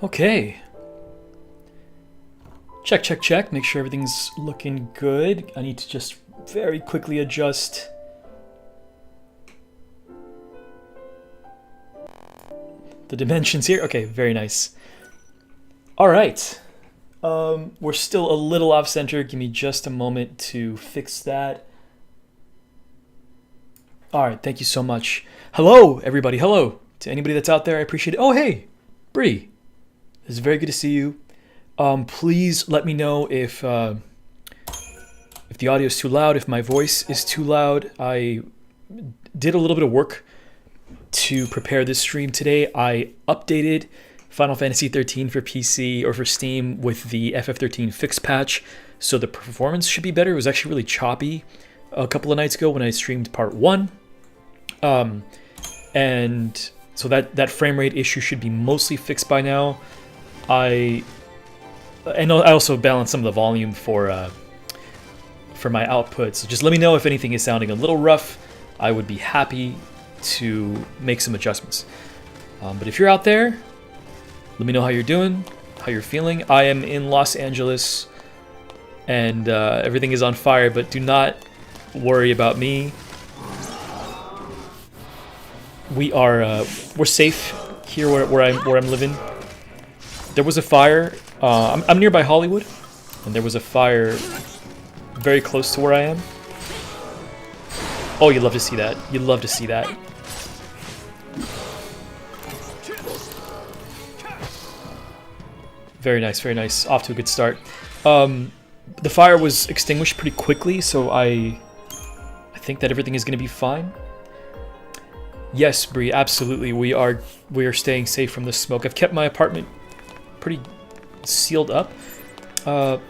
Okay. Check, check, check. Make sure everything's looking good. I need to just very quickly adjust the dimensions here. Okay, very nice. All right. We're still a little off center. Give me just a moment to fix that. All right, thank you so much. Hello, everybody. Hello to anybody that's out there. I appreciate it. Oh, hey, Bree. It's very good to see you. Please let me know if the audio is too loud, if my voice is too loud. I did a little bit of work to prepare this stream today. I updated Final Fantasy XIII for PC or for Steam with the FF13 fix patch, so the performance should be better. It was actually really choppy a couple of nights ago when I streamed part 1. And so that frame rate issue should be mostly fixed by now. I also balanced some of the volume for my output, so just let me know if anything is sounding a little rough. I would be happy to make some adjustments. But if you're out there, let me know how you're doing, how you're feeling. I am in Los Angeles, and everything is on fire, but do not worry about me. We're safe here where I'm living. There was a fire. I'm nearby Hollywood, and there was a fire very close to where I am. Oh, you'd love to see that. You'd love to see that. Very nice, very nice. Off to a good start. The fire was extinguished pretty quickly, so I think that everything is going to be fine. Yes, Bree, absolutely. We are staying safe from the smoke. I've kept my apartment pretty sealed up. I'm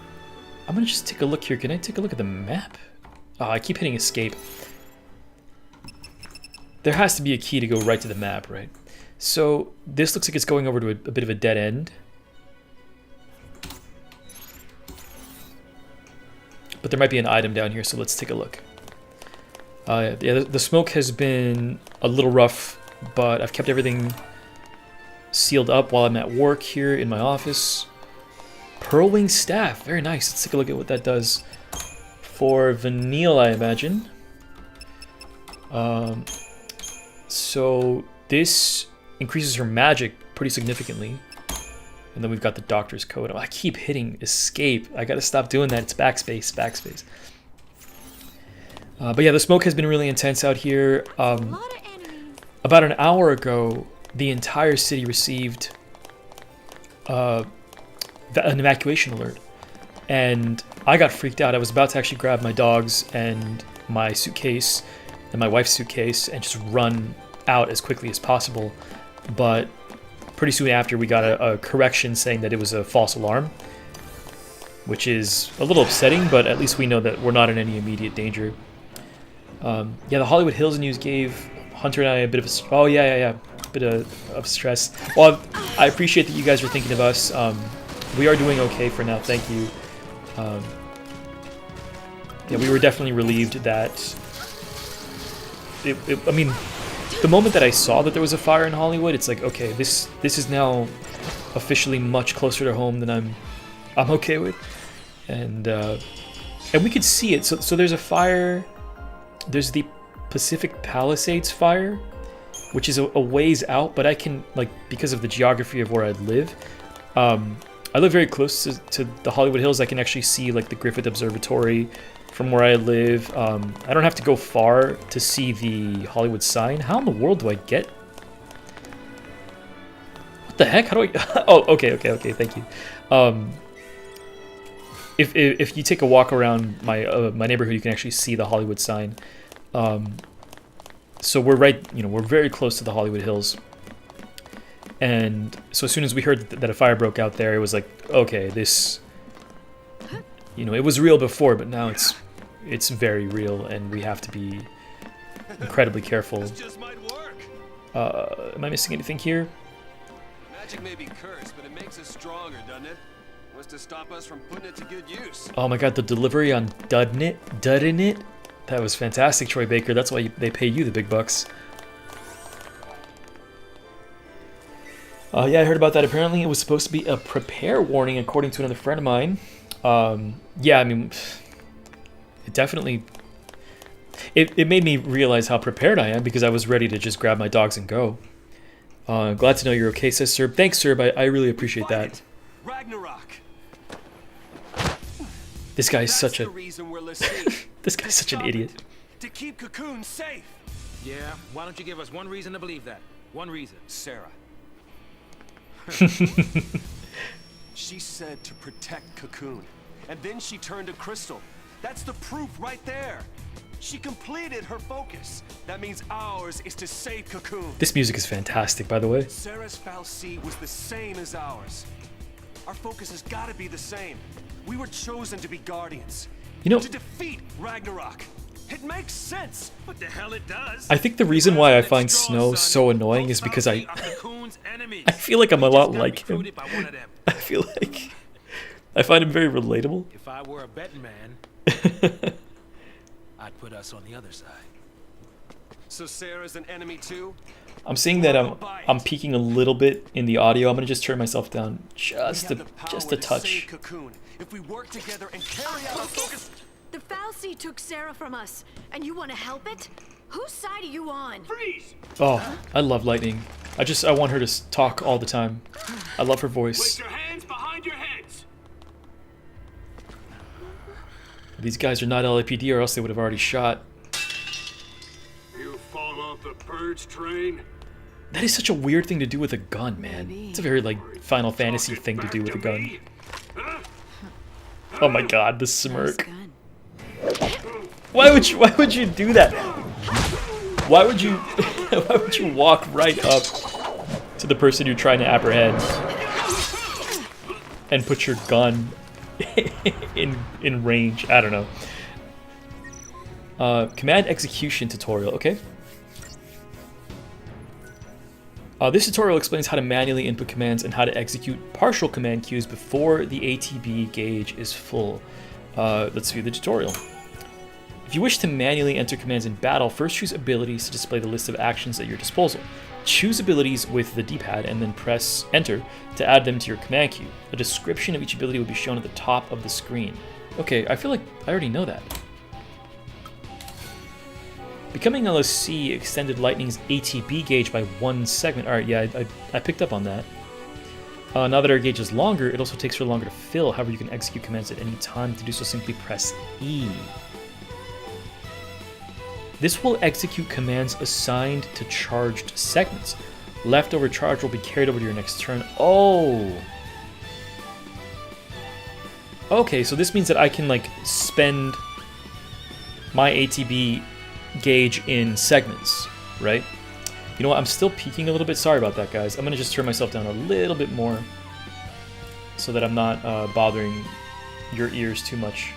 gonna just take a look here. Can I take a look at the map? I keep hitting escape. There has to be a key to go right to the map, right? So this looks like it's going over to a bit of a dead end. But there might be an item down here, so let's take a look. Yeah, the smoke has been a little rough, but I've kept everything sealed up while I'm at work here in my office. Pearlwing staff, very nice. Let's take a look at what that does for Vanille, I imagine. So this increases her magic pretty significantly. And then we've got the doctor's coat. Oh, I keep hitting escape. I gotta stop doing that. It's backspace, backspace. But yeah, the smoke has been really intense out here. About an hour ago, the entire city received an evacuation alert. And I got freaked out. I was about to actually grab my dogs and my suitcase and my wife's suitcase and just run out as quickly as possible. But pretty soon after, we got a correction saying that it was a false alarm, which is a little upsetting, but at least we know that we're not in any immediate danger. Yeah, the Hollywood Hills news gave Hunter and I a bit of a bit of stress. Well, I appreciate that you guys are thinking of us. We are doing okay for now, thank you. Yeah, we were definitely relieved that I mean, the moment that I saw that there was a fire in Hollywood, it's like, okay, this is now officially much closer to home than I'm okay with, and we could see it. So there's a fire. There's the Pacific Palisades fire, which is a ways out, but I can, like, because of the geography of where I live, I live very close to the Hollywood Hills. I can actually see, like, the Griffith Observatory from where I live. I don't have to go far to see the Hollywood sign. How in the world do I get? What the heck? How do I? Oh, okay, thank you. If you take a walk around my neighborhood, you can actually see the Hollywood sign. So we're we're very close to the Hollywood Hills. And so as soon as we heard that a fire broke out there, it was like, okay, this, it was real before, but now it's very real, and we have to be incredibly careful. This just might work. Am I missing anything here? Magic may be cursed, but it makes us stronger, doesn't it? Was to stop us from putting it to good use. Oh my god, the delivery on Duddin' It? That was fantastic, Troy Baker. That's why they pay you the big bucks. Yeah, I heard about that. Apparently, it was supposed to be a prepare warning, according to another friend of mine. Yeah, I mean, it definitely... It made me realize how prepared I am, because I was ready to just grab my dogs and go. Glad to know you're okay, says Serb. Thanks, Serb. I really appreciate that. Ragnarok. This guy's such a... This This guy's such an idiot. To keep Cocoon safe. Yeah, why don't you give us one reason to believe that? One reason. Sarah. She said to protect Cocoon, and then she turned to Crystal. That's the proof right there. She completed her focus. That means ours is to save Cocoon. This music is fantastic, by the way. Sarah's fal'C was the same as ours. Our focus has got to be the same. We were chosen to be guardians. To defeat Ragnarok. It makes sense. What the hell it does? I think the reason why I find Snow so annoying is because I feel like I'm a lot like him. I feel like I find him very relatable. If I were a betting man, I'd put us on the other side. So Sarah's an enemy too? I'm seeing that I'm peaking a little bit in the audio. I'm gonna just turn myself down just a touch. If we work together and carry out our focus. The fal'C took Sarah from us, and you want to help it? Whose side are you on? Freeze! Oh, I love Lightning. I want her to talk all the time. I love her voice. Place your hands behind your heads. These guys are not LAPD, or else they would have already shot. You fall off the purge train. That is such a weird thing to do with a gun, man. It's a very, like, Final Fantasy thing to do with a gun. Oh my god, the smirk. Why would you do that? Why would you walk right up to the person you're trying to apprehend and put your gun in range? I don't know. Command execution tutorial, okay. This tutorial explains how to manually input commands and how to execute partial command queues before the ATB gauge is full. Let's view the tutorial. If you wish to manually enter commands in battle, first choose abilities to display the list of actions at your disposal. Choose abilities with the D-pad and then press enter to add them to your command queue. A description of each ability will be shown at the top of the screen. Okay, I feel like I already know that. Becoming LSC extended Lightning's ATB gauge by 1 segment. Alright, yeah, I picked up on that. Now that our gauge is longer, it also takes her longer to fill. However, you can execute commands at any time. To do so, simply press E. This will execute commands assigned to charged segments. Leftover charge will be carried over to your next turn. Oh! Okay, so this means that I can, like, spend my ATB gauge in segments, right? You know what, I'm still peeking a little bit. Sorry about that, guys. I'm going to just turn myself down a little bit more so that I'm not bothering your ears too much.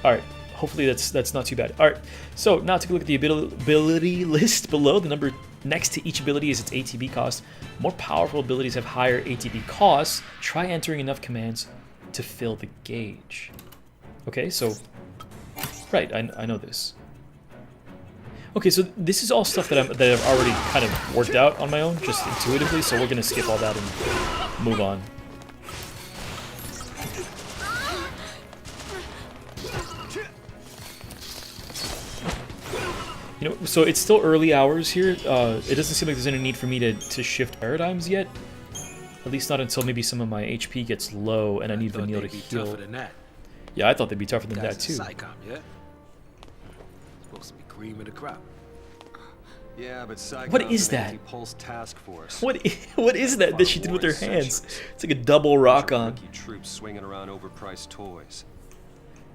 Alright, hopefully that's not too bad. Alright, so now take a look at the ability list below. The number next to each ability is its ATB cost. More powerful abilities have higher ATB costs. Try entering enough commands to fill the gauge. Okay, so... Right, I know this. Okay, so this is all stuff that I've already kind of worked out on my own, just intuitively, so we're going to skip all that and move on. You know, so it's still early hours here. It doesn't seem like there's any need for me to shift paradigms yet. At least not until maybe some of my HP gets low and I need Vanille to heal. Yeah, I thought they'd be tougher than that too. Psychom, yeah? Supposed to be cream of the crop. Yeah, but what is that? Pulse task force. What is that she did with her hands? It's like a double rock on. Troops swinging around overpriced toys.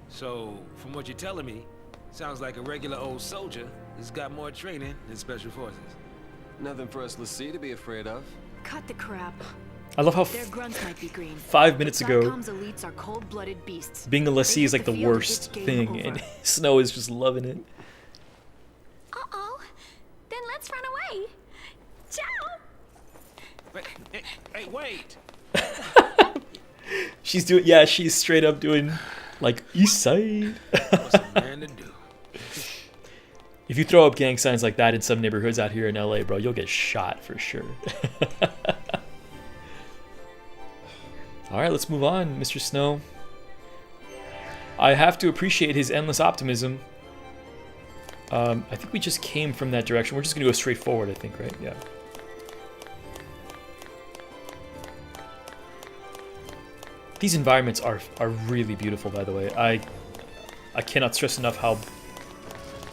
So, from what you're telling me, sounds like a regular old soldier has got more training than special forces. Nothing for us Lassie to be afraid of. Cut the crap. I love how Their grunts might be green. 5 minutes ago, Psychom's elites are cold-blooded beasts. being a Lassie is like the They have to feel worst it's game thing, over. and Snow is just loving it. Uh-oh. Then let's run away. Ciao. Hey, wait! She's straight up doing, like, East Side. What's a man to do? If you throw up gang signs like that in some neighborhoods out here in LA, bro, you'll get shot for sure. Alright, let's move on, Mr. Snow. I have to appreciate his endless optimism. I think we just came from that direction. We're just going to go straight forward, I think, right? Yeah. These environments are really beautiful, by the way. I cannot stress enough how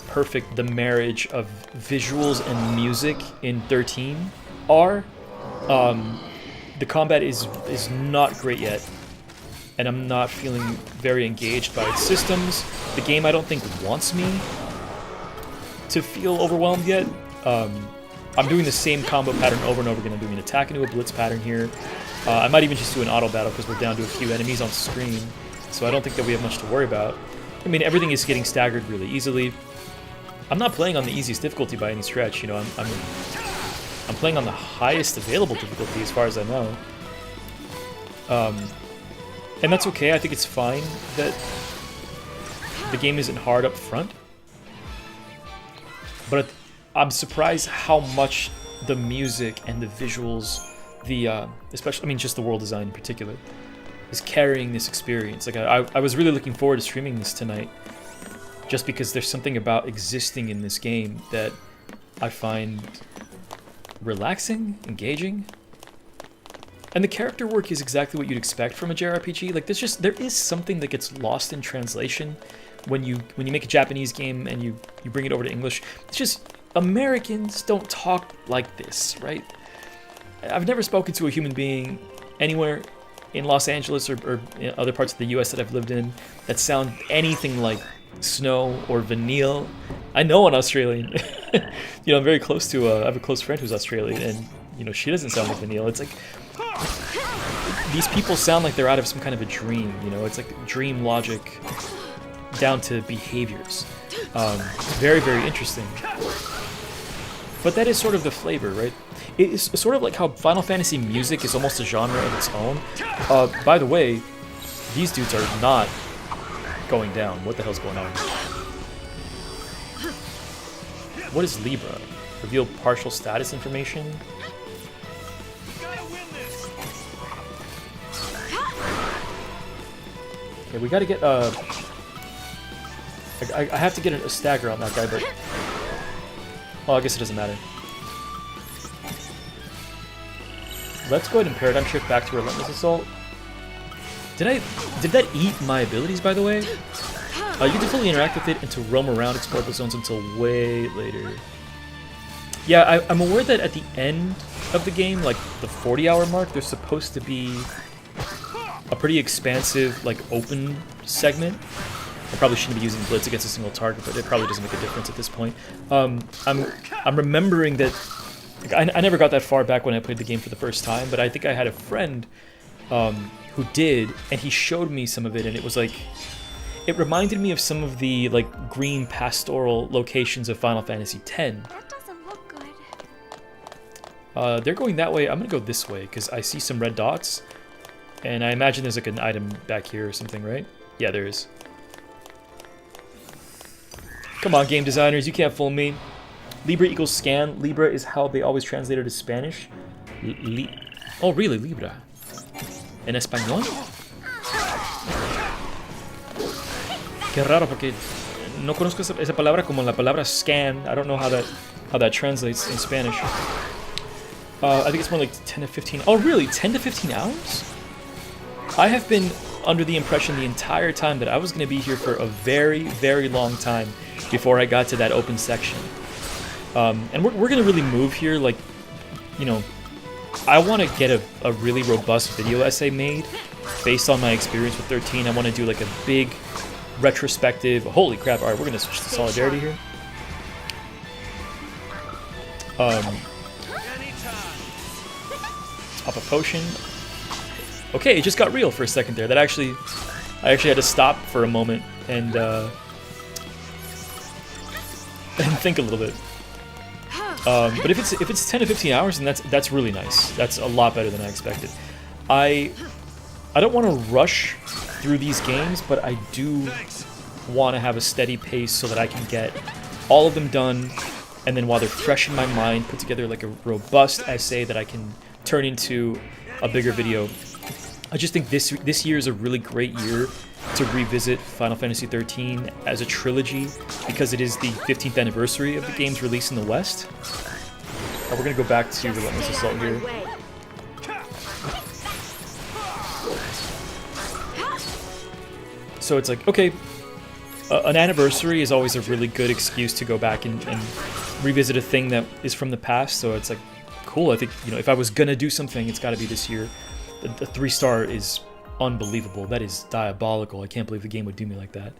perfect the marriage of visuals and music in 13 are. The combat is not great yet, and I'm not feeling very engaged by its systems. The game, I don't think, wants me to feel overwhelmed yet. I'm doing the same combo pattern over and over again. I'm doing an attack into a blitz pattern here. I might even just do an auto battle because we're down to a few enemies on screen, so I don't think that we have much to worry about. I mean, everything is getting staggered really easily. I'm not playing on the easiest difficulty by any stretch, you know. I'm playing on the highest available difficulty as far as I know. And that's okay. I think it's fine that the game isn't hard up front. But I'm surprised how much the music and the visuals, especially, I mean, just the world design in particular, is carrying this experience. Like, I was really looking forward to streaming this tonight, just because there's something about existing in this game that I find relaxing, engaging. And the character work is exactly what you'd expect from a JRPG. Like, there is something that gets lost in translation when you make a Japanese game and you bring it over to English. It's just, Americans don't talk like this, right? I've never spoken to a human being anywhere in Los Angeles or in other parts of the US that I've lived in that sound anything like Snow or Vanille. I know an Australian. You know, I'm very close to I have a close friend who's Australian, and you know, she doesn't sound like Vanille. It's like these people sound like they're out of some kind of a dream, you know. It's like dream logic down to behaviors. Very, very interesting. But that is sort of the flavor, right? It's sort of like how Final Fantasy music is almost a genre of its own. By the way, these dudes are not going down. What the hell's going on? What is Libra? Reveal partial status information? Okay, we gotta get I have to get a stagger on that guy, but... Well, I guess it doesn't matter. Let's go ahead and Paradigm Shift back to Relentless Assault. Did that eat my abilities, by the way? You get to fully interact with it and to roam around, explore the zones until way later. Yeah, I'm aware that at the end of the game, like the 40-hour mark, there's supposed to be a pretty expansive, like, open segment. I probably shouldn't be using Blitz against a single target, but it probably doesn't make a difference at this point. I'm remembering that like, I never got that far back when I played the game for the first time, but I think I had a friend who did, and he showed me some of it, and it was like, it reminded me of some of the like green pastoral locations of Final Fantasy X. That doesn't look good. They're going that way. I'm gonna go this way because I see some red dots, and I imagine there's like an item back here or something, right? Yeah, there is. Come on, game designers, you can't fool me. Libra equals scan. Libra is how they always translate it to Spanish. Oh, really? Libra? En español? Qué raro, porque no conozco esa palabra como la palabra scan. I don't know how that translates in Spanish. I think it's more like 10 to 15. Oh, really? 10 to 15 hours? I have been under the impression the entire time that I was going to be here for a very, very long time before I got to that open section. And we're going to really move here. Like, you know, I want to get a really robust video essay made based on my experience with 13. I want to do like a big retrospective. Holy crap. All right, we're going to switch to Solidarity here. Let's pop a potion. Okay, it just got real for a second there. I actually had to stop for a moment and think a little bit. But if it's 10 to 15 hours, then that's really nice. That's a lot better than I expected. I don't want to rush through these games, but I do want to have a steady pace so that I can get all of them done, and then while they're fresh in my mind, put together like a robust essay that I can turn into a bigger video. I just think this year is a really great year to revisit Final Fantasy XIII as a trilogy because it is the 15th anniversary of the game's release in the West. We're going to go back to Relentless Assault here. So it's like, okay, an anniversary is always a really good excuse to go back and revisit a thing that is from the past, so it's like, cool. I think, you know, if I was going to do something, it's got to be this year. The 3-star is unbelievable. That is diabolical. I can't believe the game would do me like that.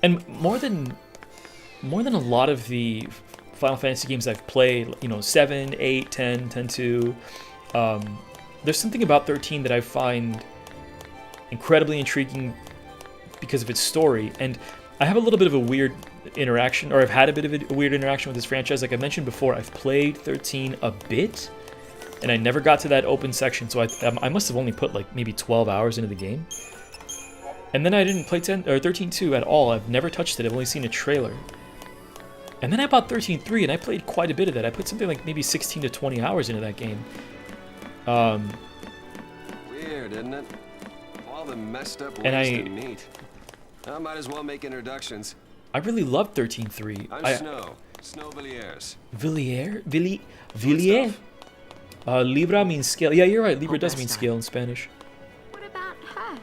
And more than a lot of the Final Fantasy games I've played, you know, 7, 8, 10, 10-2, there's something about 13 that I find incredibly intriguing because of its story. And I have a little bit of a weird interaction, or I've had a bit of a weird interaction with this franchise. Like I mentioned before, I've played 13 a bit, and I never got to that open section, so I must have only put like maybe 12 hours into the game. And then I didn't play 13-2 at all. I've never touched it. I've only seen a trailer. And then I bought 13-3, and I played quite a bit of that. I put something like maybe 16 to 20 hours into that game. Weird, isn't it? All the messed up And ways to meet. I might as well make introductions. I really loved 13-3. I'm Snow Villiers. Villiers? Libra means scale. Yeah, you're right. Libra does mean scale in Spanish. What about her?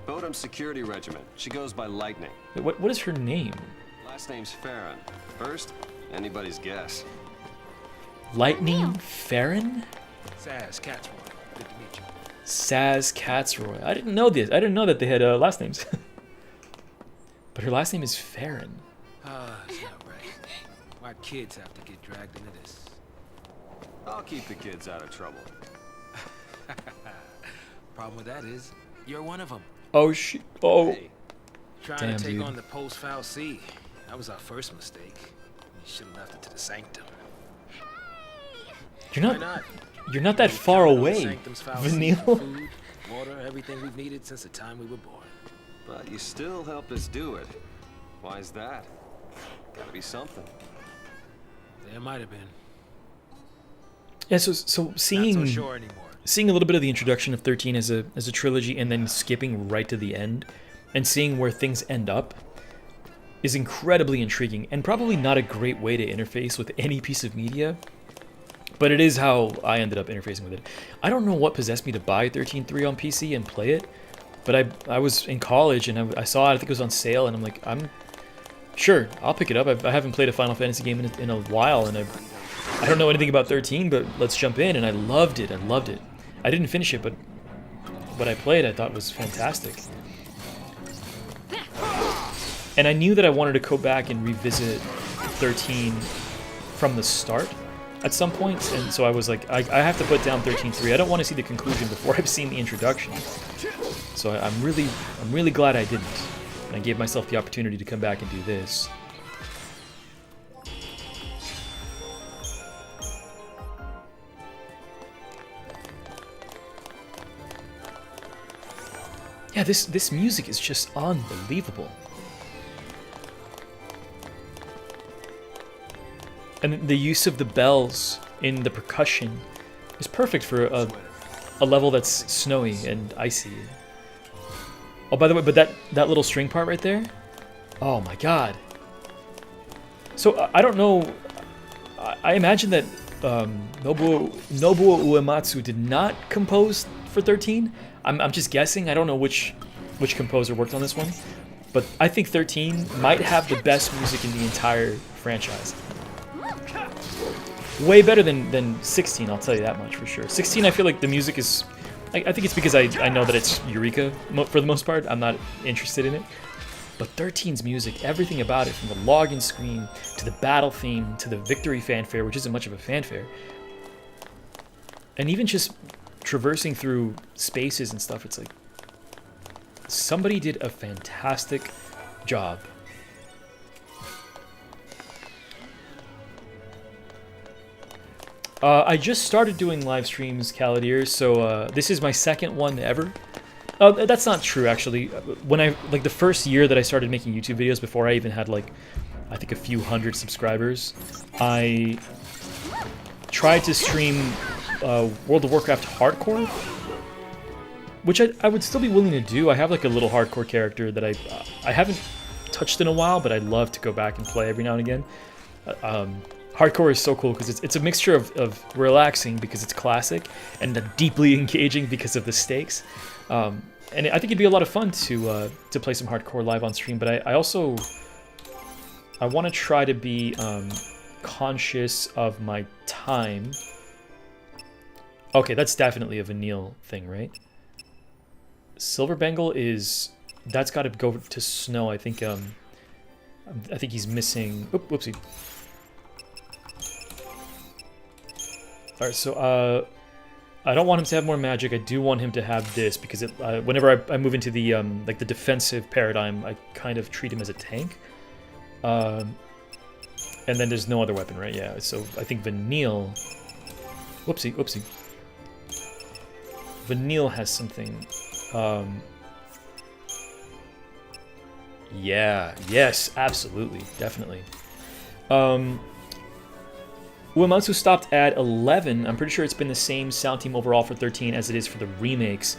Bodum Security Regiment. She goes by Lightning. Wait, what is her name? Last name's Farron. First, anybody's guess. Lightning Farron? Saz, Catsroy. Good to meet you. Saz Catsroy. I didn't know this. I didn't know that they had last names. But her last name is Farron. It's not right. Why kids have to get dragged into this? I'll keep the kids out of trouble. Problem with that is, you're one of them. Oh, shit. Oh. Hey, Trying Damn, to take dude. on the post-foul C. That was our first mistake. We should have left it to the Sanctum. You're Why not? You're not that We far counted on the away, Sanctum's foul C Vanille. for food, water, everything we've needed since the time we were born. but you still helped us do it. Why is that? Gotta be something. There might have been. Yeah, so seeing Not so sure anymore. seeing a little bit of the introduction of 13 as a trilogy and then skipping right to the end and seeing where things end up is incredibly intriguing and probably not a great way to interface with any piece of media, but it is how I ended up interfacing with it. I don't know what possessed me to buy 13.3 on PC and play it, but I was in college and I saw it, I think it was on sale, and I'm like, sure, I'll pick it up. I haven't played a Final Fantasy game in a while, and I don't know anything about 13, but let's jump in, and I loved it. I didn't finish it, but what I played I thought was fantastic. And I knew that I wanted to go back and revisit 13 from the start at some point, and so I was like, I have to put down 13.3. I don't want to see the conclusion before I've seen the introduction. So I'm really glad I didn't. And I gave myself the opportunity to come back and do this. Yeah, this music is just unbelievable. And the use of the bells in the percussion is perfect for a level that's snowy and icy. Oh, by the way, but that little string part right there, oh my god. So I don't know, I imagine that Nobuo Uematsu did not compose for 13. I'm just guessing. I don't know which composer worked on this one, but I think 13 might have the best music in the entire franchise. Way better than 16, I'll tell you that much for sure. 16, I feel like the music is... I think it's because I know that it's Eureka for the most part. I'm not interested in it. But 13's music, everything about it, from the login screen to the battle theme to the victory fanfare, which isn't much of a fanfare, and even just traversing through spaces and stuff, it's like somebody did a fantastic job. I just started doing live streams, Calladier, so this is my second one ever. That's not true, actually. When the first year that I started making YouTube videos, before I even had I think a few hundred subscribers, I tried to stream World of Warcraft Hardcore, which I would still be willing to do. I have a little hardcore character that I haven't touched in a while, but I'd love to go back and play every now and again. Hardcore is so cool because it's a mixture of relaxing because it's classic and deeply engaging because of the stakes. And I think it'd be a lot of fun to play some hardcore live on stream. But I also want to try to be conscious of my time. Okay, that's definitely a Vanille thing, right? Silver Bengal that's got to go to Snow. I think he's missing. Oop, whoopsie. All right, so I don't want him to have more magic. I do want him to have this because whenever I move into the the defensive paradigm, I kind of treat him as a tank. And then there's no other weapon, right? Yeah. So I think Vanille. Whoopsie, whoopsie. Vanille has something. Yeah. Yes. Absolutely. Definitely. Uematsu stopped at 11. I'm pretty sure it's been the same sound team overall for 13 as it is for the remakes.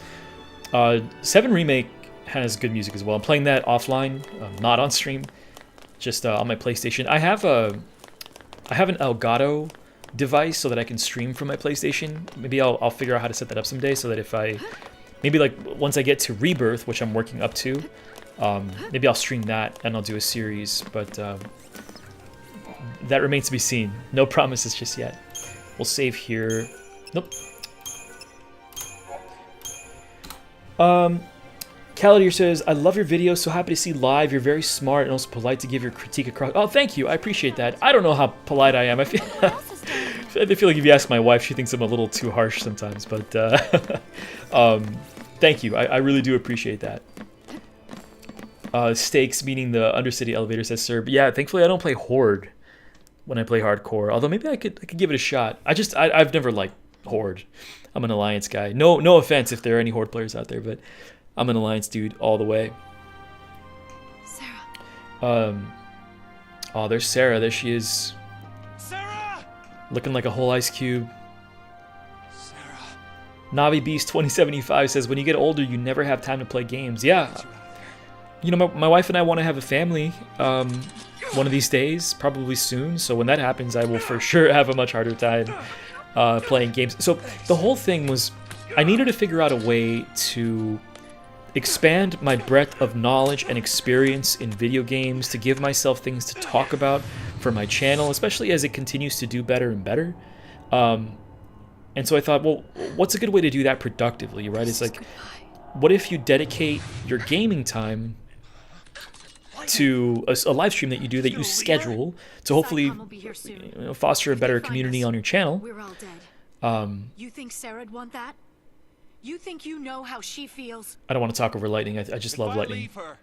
7 Remake has good music as well. I'm playing that offline, not on stream, just on my PlayStation. I have an Elgato device so that I can stream from my PlayStation. Maybe I'll figure out how to set that up someday so that if maybe once I get to Rebirth, which I'm working up to, maybe I'll stream that and I'll do a series, but that remains to be seen. No promises just yet. We'll save here. Nope. Calladier says, I love your videos, so happy to see live. You're very smart and also polite to give your critique across. Oh, thank you. I appreciate that. I don't know how polite I am. I feel like if you ask my wife, she thinks I'm a little too harsh sometimes, but thank you. I really do appreciate that. Stakes, meaning the Undercity elevator, says Sir. But yeah, thankfully I don't play Horde when I play hardcore. Although maybe I could give it a shot. I've never liked Horde. I'm an Alliance guy. No offense if there are any Horde players out there, but I'm an Alliance dude all the way. Sarah. Oh, there's Sarah. There she is. Sarah! Looking like a whole ice cube. Sarah. Navi Beast 2075 says, when you get older, you never have time to play games. Yeah. You know, my wife and I want to have a family one of these days, probably soon. So when that happens, I will for sure have a much harder time playing games. So the whole thing was, I needed to figure out a way to expand my breadth of knowledge and experience in video games, to give myself things to talk about for my channel, especially as it continues to do better and better. And so I thought, well, what's a good way to do that productively, right? It's like, what if you dedicate your gaming time to a live stream that you do, that you schedule, to hopefully foster a better community on your channel. We're all dead. You think Sarah'd want that? You think you know how she feels? I don't want to talk over Lightning. I just love If I Lightning. leave her,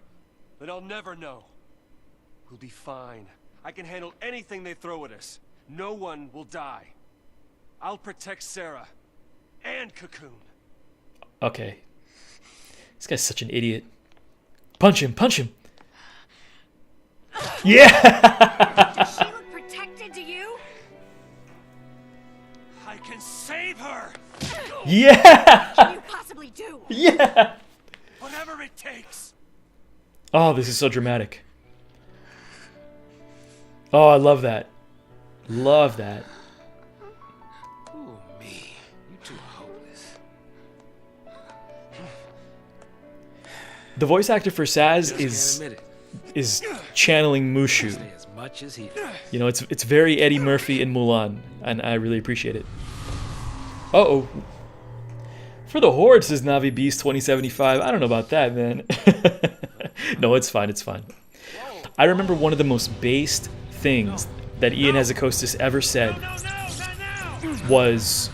then I'll never know. We'll be fine. I can handle anything they throw at us. No one will die. I'll protect Sarah and Cocoon. Okay. This guy's such an idiot. Punch him, punch him. Yeah! Does she look protected to you? I can save her! Yeah! What can you possibly do? Yeah! Whatever it takes! Oh, this is so dramatic. Oh, I love that. Love that. Ooh, me. You too hopeless. The voice actor for Saz Just can't admit it. is channeling Mushu. Say as much as he. You know, it's very Eddie Murphy in Mulan, and I really appreciate it. Uh-oh. For the Horde, says Navi Beast 2075. I don't know about that, man. No, it's fine, it's fine. I remember one of the most based things that Ian Hazakostas ever said was,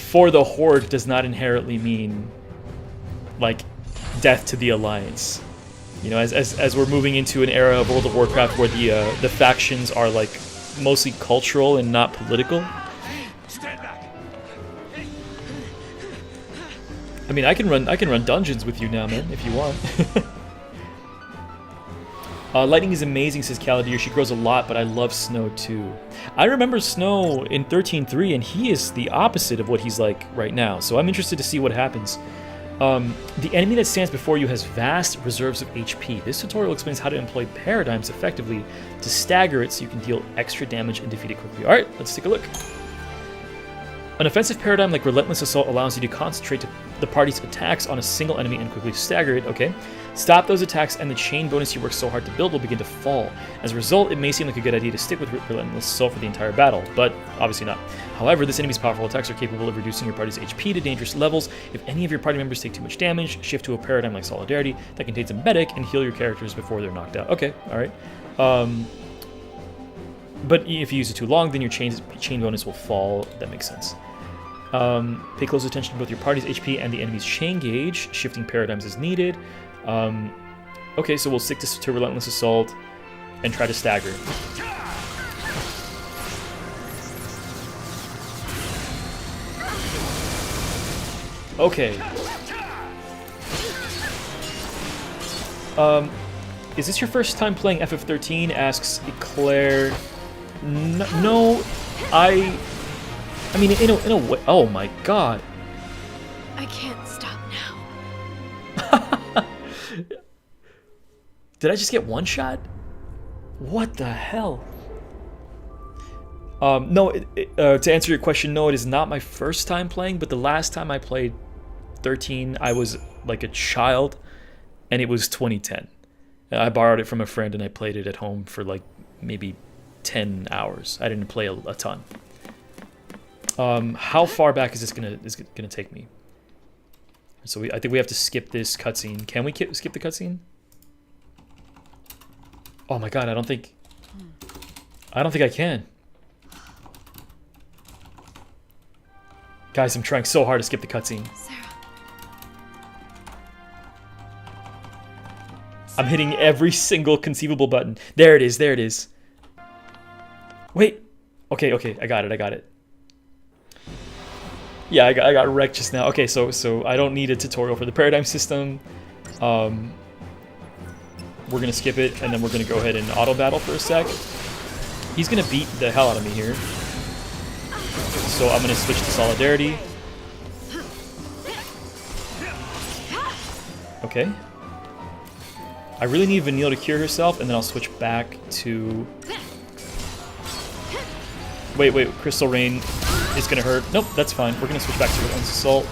for the Horde does not inherently mean, like, death to the Alliance. You know, as we're moving into an era of World of Warcraft where the factions are, like, mostly cultural and not political. Stand back! I mean, I can run dungeons with you now, man, if you want. Lightning is amazing, says Caladir. She grows a lot, but I love Snow too. I remember Snow in 13.3, and he is the opposite of what he's like right now. So I'm interested to see what happens. The enemy that stands before you has vast reserves of HP. This tutorial explains how to employ paradigms effectively to stagger it so you can deal extra damage and defeat it quickly. Alright, let's take a look. An offensive paradigm like Relentless Assault allows you to concentrate the party's attacks on a single enemy and quickly stagger it. Okay. Stop those attacks and the chain bonus you worked so hard to build will begin to fall. As a result, it may seem like a good idea to stick with Relentless Assault for the entire battle, but obviously not. However, this enemy's powerful attacks are capable of reducing your party's HP to dangerous levels. If any of your party members take too much damage, shift to a paradigm like Solidarity that contains a medic and heal your characters before they're knocked out. Okay, alright. But if you use it too long, then your chain bonus will fall. That makes sense. Pay close attention to both your party's HP and the enemy's chain gauge, shifting paradigms as needed. Okay, so we'll stick to Relentless Assault and try to stagger. Okay. Is this your first time playing FF13? Asks Eclair. No, I mean, in a way. Oh my god. I can't stop now. Did I just get one shot? What the hell? No, to answer your question, no, it is not my first time playing, but the last time I played 13, I was like a child, and it was 2010. I borrowed it from a friend, and I played it at home for like maybe 10 hours. I didn't play a ton. How far back is this gonna take me? So I think we have to skip this cutscene. Can we skip the cutscene? Oh my god, I don't think I can. Guys, I'm trying so hard to skip the cutscene. Sarah. I'm hitting every single conceivable button. There it is, there it is. Wait. Okay, I got it. Yeah, I got wrecked just now. Okay, so I don't need a tutorial for the paradigm system. We're gonna skip it, and then we're gonna go ahead and auto battle for a sec. He's gonna beat the hell out of me here. So I'm gonna switch to Solidarity. Okay. I really need Vanille to cure herself, and then I'll switch back to... Wait, Crystal Rain is gonna hurt. Nope, that's fine. We're gonna switch back to Relentless Assault.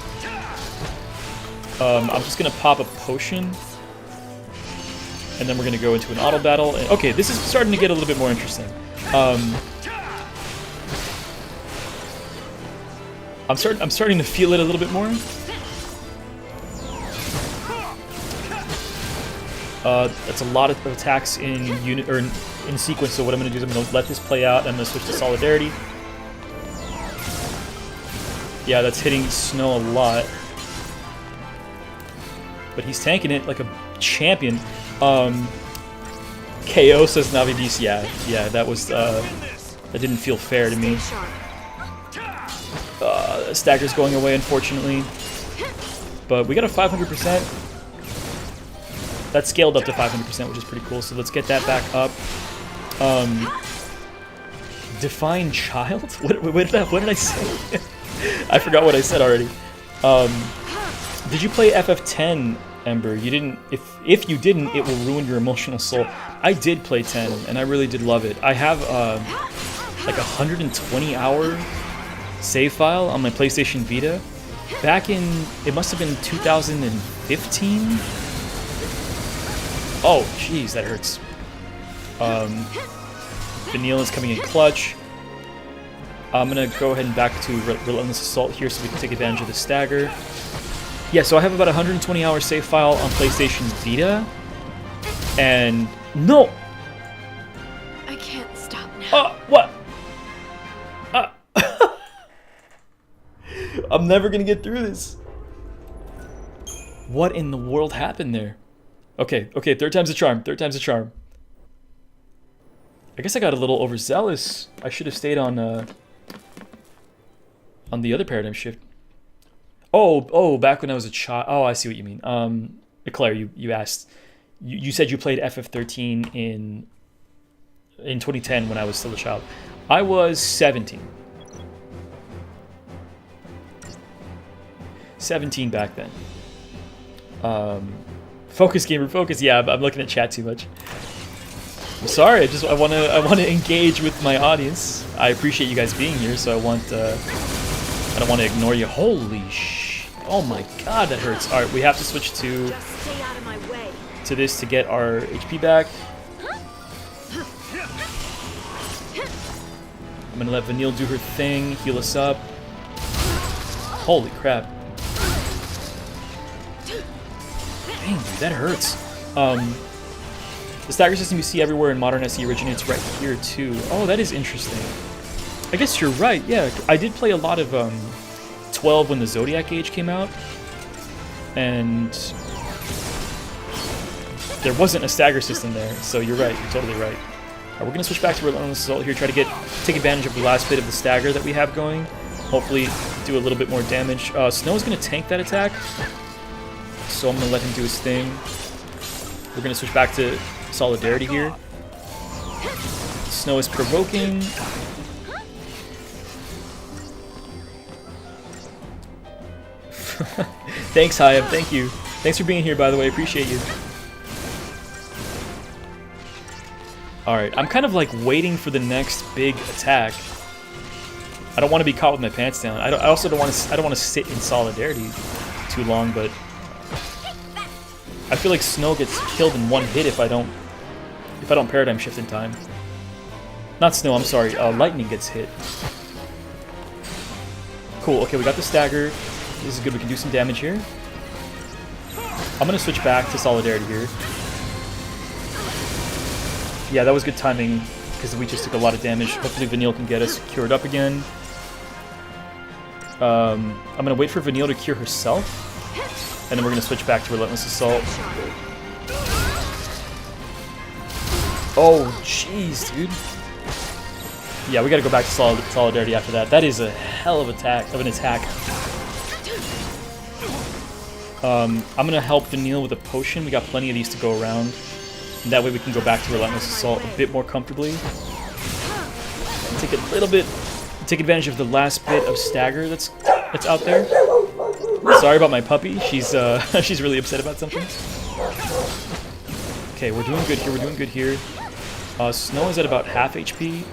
I'm just gonna pop a potion. And then we're gonna go into an auto battle. And, okay, this is starting to get a little bit more interesting. I'm starting to feel it a little bit more. That's a lot of attacks in unit or in sequence. So what I'm gonna do is I'm gonna let this play out. I'm gonna switch to Solidarity. Yeah, that's hitting Snow a lot, but he's tanking it like a champion. KO says Navidis. Yeah, that was that didn't feel fair to me. Stagger's going away, unfortunately, but we got a 500%. That scaled up to 500%, which is pretty cool. So let's get that back up. Define Child? What did I say? I forgot what I said already. Did you play FF10, Ember? You didn't. If you didn't, it will ruin your emotional soul. I did play 10, and I really did love it. I have like a 120-hour save file on my PlayStation Vita. Back in, it must have been 2015. Oh, jeez, that hurts. Vanille is coming in clutch. I'm gonna go ahead and back to Relentless Assault here so we can take advantage of the stagger. Yeah, so I have about a 120-hour save file on PlayStation Vita. And no! I can't stop now. What? I'm never gonna get through this. What in the world happened there? Okay, third time's a charm. I guess I got a little overzealous. I should have stayed on the other paradigm shift. Oh, back when I was a child. Oh, I see what you mean. Claire, you asked. You said you played FF13 in 2010 when I was still a child. I was 17. 17 back then. Focus, gamer, focus. Yeah, I'm looking at chat too much. I'm sorry. I want to engage with my audience. I appreciate you guys being here, so I don't want to ignore you. Holy sh! Oh my God, that hurts. All right, we have to switch to this to get our HP back. I'm gonna let Vanille do her thing, heal us up. Holy crap! Dang, dude, that hurts. The stagger system you see everywhere in modern SE originates right here too. Oh, that is interesting. I guess you're right. Yeah, I did play a lot of 12 when the Zodiac Age came out, and there wasn't a stagger system there. So you're right. You're totally right. All right, we're gonna switch back to Relentless Assault here. Try to take advantage of the last bit of the stagger that we have going. Hopefully, do a little bit more damage. Snow's gonna tank that attack, so I'm gonna let him do his thing. We're gonna switch back to Solidarity here. Snow is provoking. Thanks, Hayab. Thank you. Thanks for being here, by the way. Appreciate you. Alright, I'm kind of like waiting for the next big attack. I don't want to be caught with my pants down. I also don't want to sit in Solidarity too long, but I feel like Snow gets killed in one hit if I don't paradigm shift in time. Not Snow, I'm sorry. Lightning gets hit. Cool. Okay, we got the stagger. This is good. We can do some damage here. I'm gonna switch back to Solidarity here. Yeah, that was good timing because we just took a lot of damage. Hopefully Vanille can get us cured up again. I'm gonna wait for Vanille to cure herself, and then we're gonna switch back to Relentless Assault. Oh, jeez, dude. Yeah, we gotta go back to Solidarity after that. That is a hell of an attack. I'm gonna help Vanille with a potion. We got plenty of these to go around. And that way we can go back to Relentless Assault a bit more comfortably. And take advantage of the last bit of stagger that's out there. Sorry about my puppy. She's she's really upset about something. Okay, we're doing good here. We're doing good here. Snow is at about half HP.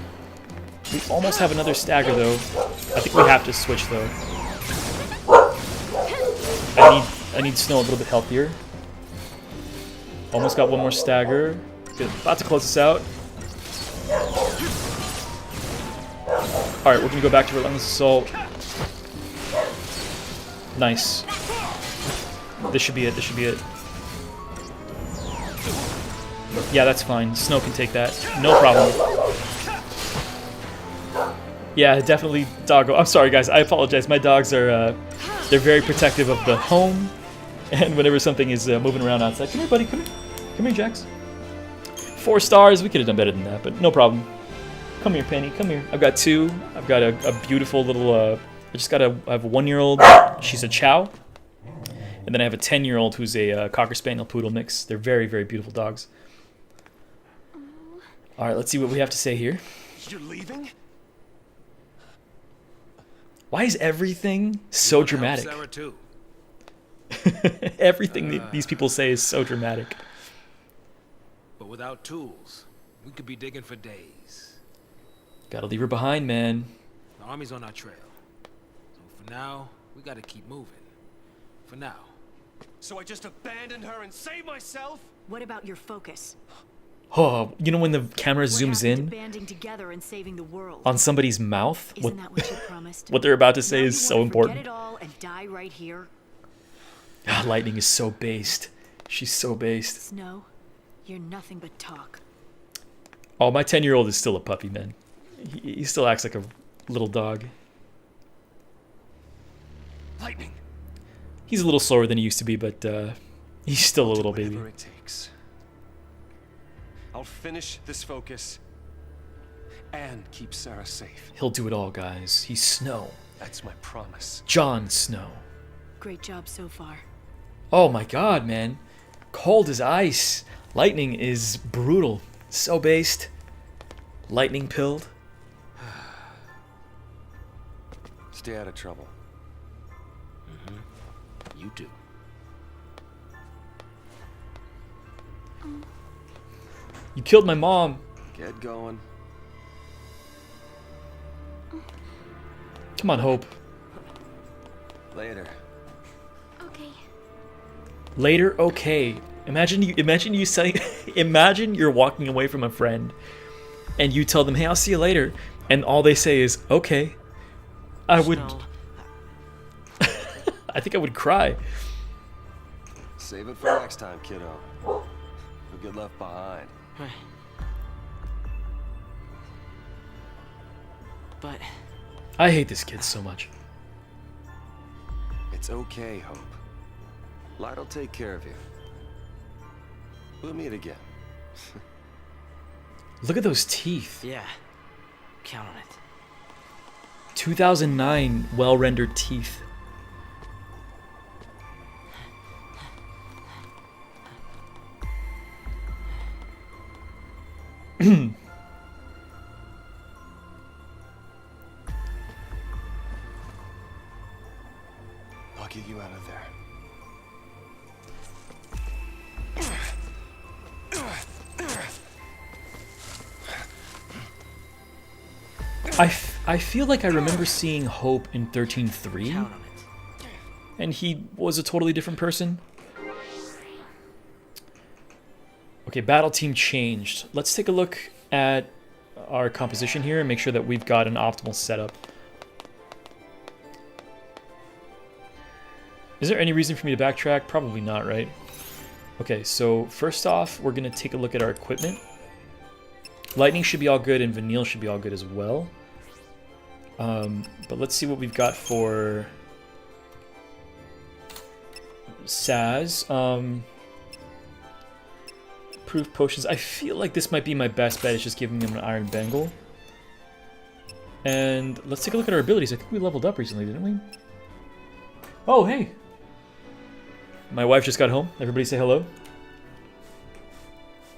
We almost have another stagger though. I think we have to switch though. I need Snow a little bit healthier. Almost got one more stagger. Good. About to close this out. Alright, we're gonna go back to Relentless Assault. Nice. This should be it, this should be it. Yeah, that's fine. Snow can take that. No problem. Yeah, definitely doggo. I'm sorry, guys. I apologize. My dogs are, they're very protective of the home. And whenever something is moving around outside. Come here, buddy. Come here. Come here, Jax. 4 stars. We could have done better than that, but no problem. Come here, Penny. Come here. I've got 2. I've got a beautiful little, I have a 1-year-old. She's a chow. And then I have a 10-year-old who's a Cocker Spaniel Poodle mix. They're very, very beautiful dogs. All right, let's see what we have to say here. You're leaving? Why is everything so dramatic? Sarah too. Everything these people say is so dramatic. But without tools, we could be digging for days. Gotta leave her behind, man. The army's on our trail. So for now, we gotta keep moving. For now. So I just abandoned her and saved myself? What about your focus? Oh, you know when the camera What zooms happened to in banding together and saving the world? on somebody's mouth? Isn't that what you promised? What they're about to say Now is you so wanna important. Forget it all and die right here? Ah, Lightning is so based. She's so based. Snow, you're nothing but talk. Oh, my 10-year-old is still a puppy, man. He still acts like a little dog. Lightning. He's a little slower than he used to be, but he's still a little baby. Whatever it takes. I'll finish this focus and keep Sarah safe. He'll do it all, guys. He's Snow. That's my promise. Jon Snow. Great job so far. Oh my god, man. Cold as ice. Lightning is brutal. So based. Lightning pilled. Stay out of trouble. You do. You killed my mom. Get going. Come on, Hope. Later. Okay. Later, okay. Imagine you saying, imagine you're walking away from a friend, and you tell them, "Hey, I'll see you later," and all they say is, "Okay." I would. I think I would cry. Save it for next time, kiddo. You'll get left behind. But I hate this kid so much. It's okay, Hope. Light'll take care of you. We'll meet again. Look at those teeth. yeah, count on it. 2009 well-rendered teeth. I'll get you out of there. I feel like I remember seeing Hope in 13-3, Count on it. and he was a totally different person. Okay, battle team changed. Let's take a look at our composition here and make sure that we've got an optimal setup. Is there any reason for me to backtrack? Probably not, right? Okay, so first off, we're going to take a look at our equipment. Lightning should be all good, and Vanille should be all good as well. But let's see what we've got for Saz. Proof potions. I feel like this might be my best bet. It's just giving him an Iron Bangle. And let's take a look at our abilities. I think we leveled up recently, didn't we? Oh, hey! My wife just got home. Everybody say hello.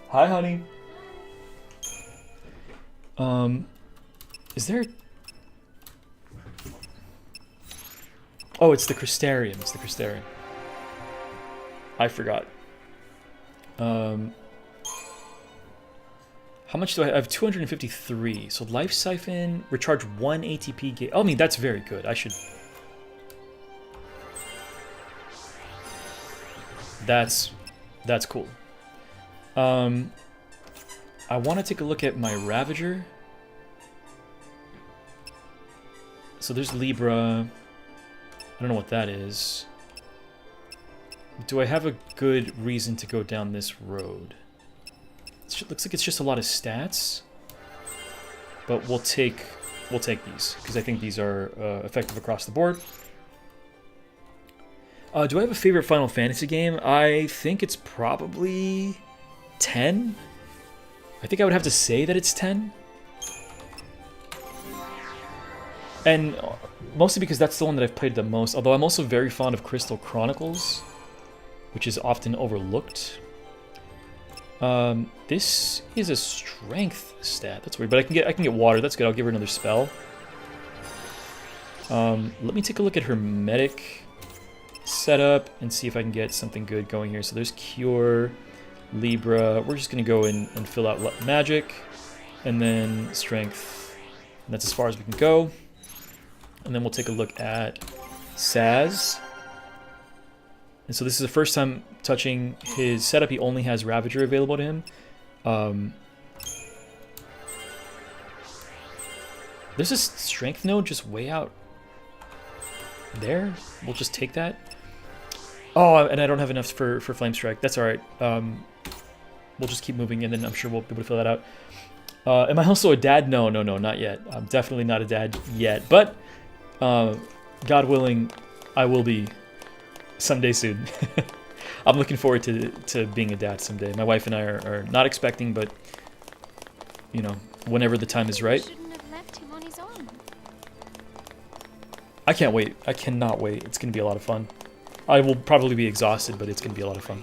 Hi, honey. Is there... Oh, it's the Crystarium. It's the Crystarium. I forgot. How much do I have? I have 253. So Life Siphon, recharge 1 ATP gauge. Oh, I mean, that's very good. I should... That's cool. I want to take a look at my Ravager. So there's Libra. I don't know what that is. Do I have a good reason to go down this road? It looks like it's just a lot of stats. But we'll take these, because I think these are effective across the board. Do I have a favorite Final Fantasy game? I think it's probably 10. I think I would have to say that it's 10. And mostly because that's the one that I've played the most. Although I'm also very fond of Crystal Chronicles, which is often overlooked. This is a strength stat. That's weird, but I can get water. That's good. I'll give her another spell. Let me take a look at her medic setup and see if I can get something good going here. So there's Cure, Libra. We're just gonna go in and fill out magic, and then strength. And that's as far as we can go. And then we'll take a look at Saz. And so this is the first time touching his setup. He only has Ravager available to him. There's this strength node just way out there. We'll just take that. Oh, and I don't have enough for Flame Strike. That's all right. We'll just keep moving, and then I'm sure we'll be able to fill that out. Am I also a dad? No, not yet. I'm definitely not a dad yet. But God willing, I will be someday soon. I'm looking forward to being a dad someday. My wife and I are not expecting, but you know, whenever the time is right. Shouldn't have left him on his own. I can't wait. I cannot wait. It's gonna be a lot of fun. I will probably be exhausted, but it's gonna be a lot of fun.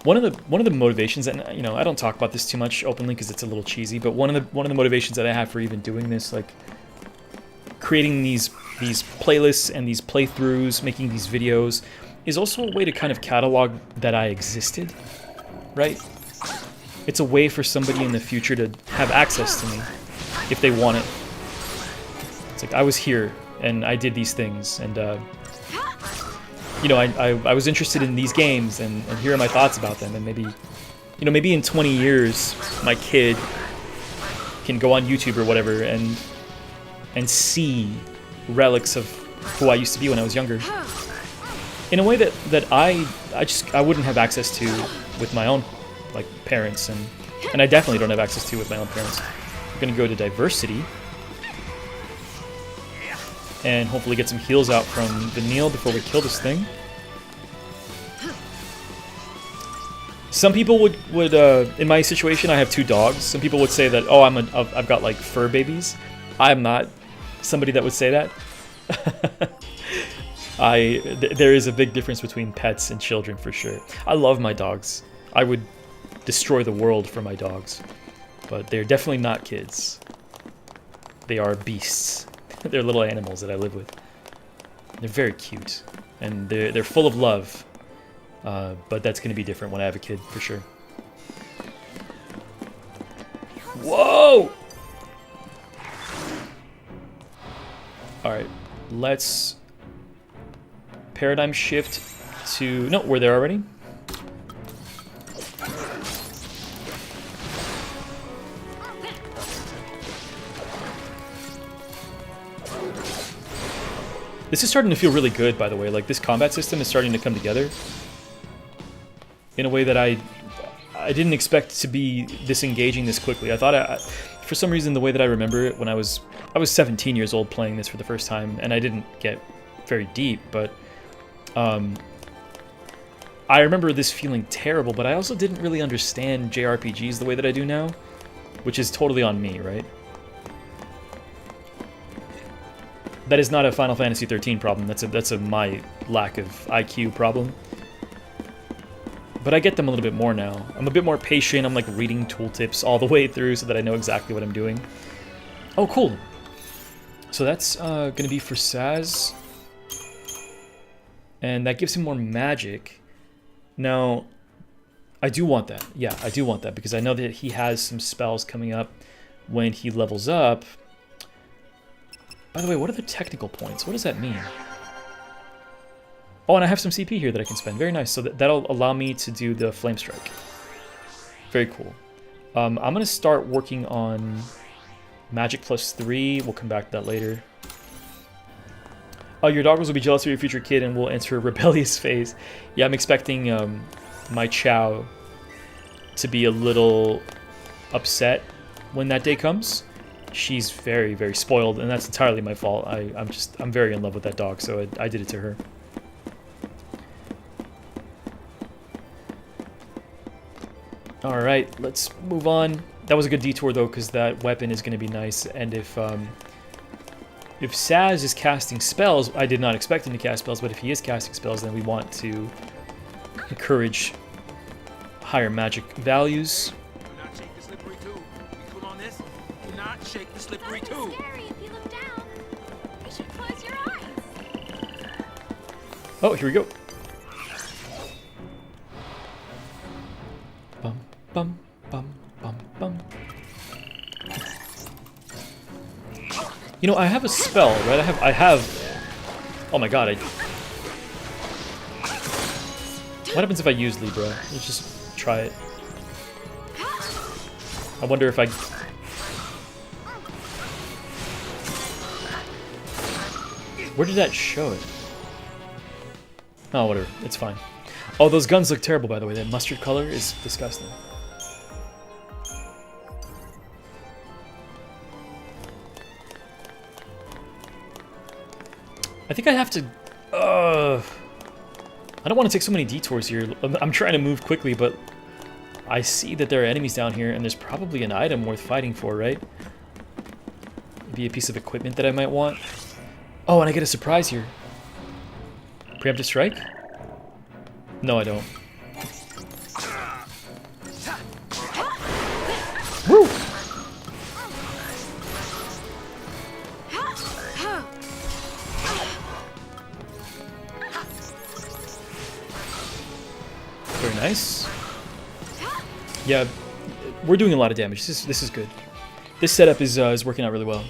One of the motivations, and you know, I don't talk about this too much openly because it's a little cheesy, but one of the motivations that I have for even doing this, like creating these playlists and these playthroughs, making these videos, is also a way to kind of catalog that I existed, right? It's a way for somebody in the future to have access to me if they want it. It's like, I was here and I did these things, and you know, I was interested in these games, and here are my thoughts about them, and maybe, you know, maybe in 20 years my kid can go on YouTube or whatever and see relics of who I used to be when I was younger, in a way that I wouldn't have access to with my own like parents, and I definitely don't have access to with my own parents. We're gonna go to diversity and hopefully get some heals out from Vanille before we kill this thing. Some people would in my situation, I have 2 dogs. Some people would say that, oh, I've got like fur babies. I'm not somebody that would say that. There is a big difference between pets and children for sure. I love my dogs. I would destroy the world for my dogs, but they're definitely not kids. They are beasts. They're little animals that I live with. They're very cute, and they're full of love. But that's going to be different when I have a kid, for sure. Whoa! Alright, let's paradigm shift to... No, we're there already. This is starting to feel really good, by the way. Like, this combat system is starting to come together in a way that I didn't expect to be this engaging this quickly. I thought, for some reason, the way that I remember it, when I was 17 years old playing this for the first time, and I didn't get very deep, but I remember this feeling terrible, but I also didn't really understand JRPGs the way that I do now, which is totally on me, right? That is not a Final Fantasy XIII problem. That's a my lack of IQ problem. But I get them a little bit more now. I'm a bit more patient. I'm like reading tooltips all the way through so that I know exactly what I'm doing. Oh, cool. So that's going to be for Saz. And that gives him more magic. Now, I do want that. Yeah, I do want that because I know that he has some spells coming up when he levels up. By the way, what are the technical points? What does that mean? Oh, and I have some CP here that I can spend. Very nice. So that'll allow me to do the Flame Strike. Very cool. I'm going to start working on Magic +3. We'll come back to that later. Your doggers will be jealous of your future kid and will enter a rebellious phase. Yeah, I'm expecting my Chow to be a little upset when that day comes. She's very, very spoiled, and that's entirely my fault. I'm very in love with that dog, so I did it to her. All right, let's move on. That was a good detour though, because that weapon is going to be nice. And if Saz is casting spells, I did not expect him to cast spells, but if he is casting spells, then we want to encourage higher magic values. Do not shake the slippery tube. You come on this? Do not shake the slippery tube. Scary if you look down. You should close your eyes. Oh, here we go. Bum, bum, bum, bum, bum. You know, I have a spell, right? I have... Oh my god, What happens if I use Libra? Let's just try it. I wonder if I... Where did that show it? Oh, whatever. It's fine. Oh, those guns look terrible, by the way. That mustard color is disgusting. I think I have to... I don't want to take so many detours here. I'm trying to move quickly, but I see that there are enemies down here, and there's probably an item worth fighting for, right? Maybe a piece of equipment that I might want. Oh, and I get a surprise here. Preemptive strike? No, I don't. Woo! Very nice. Yeah, we're doing a lot of damage. This is good. This setup is working out really well.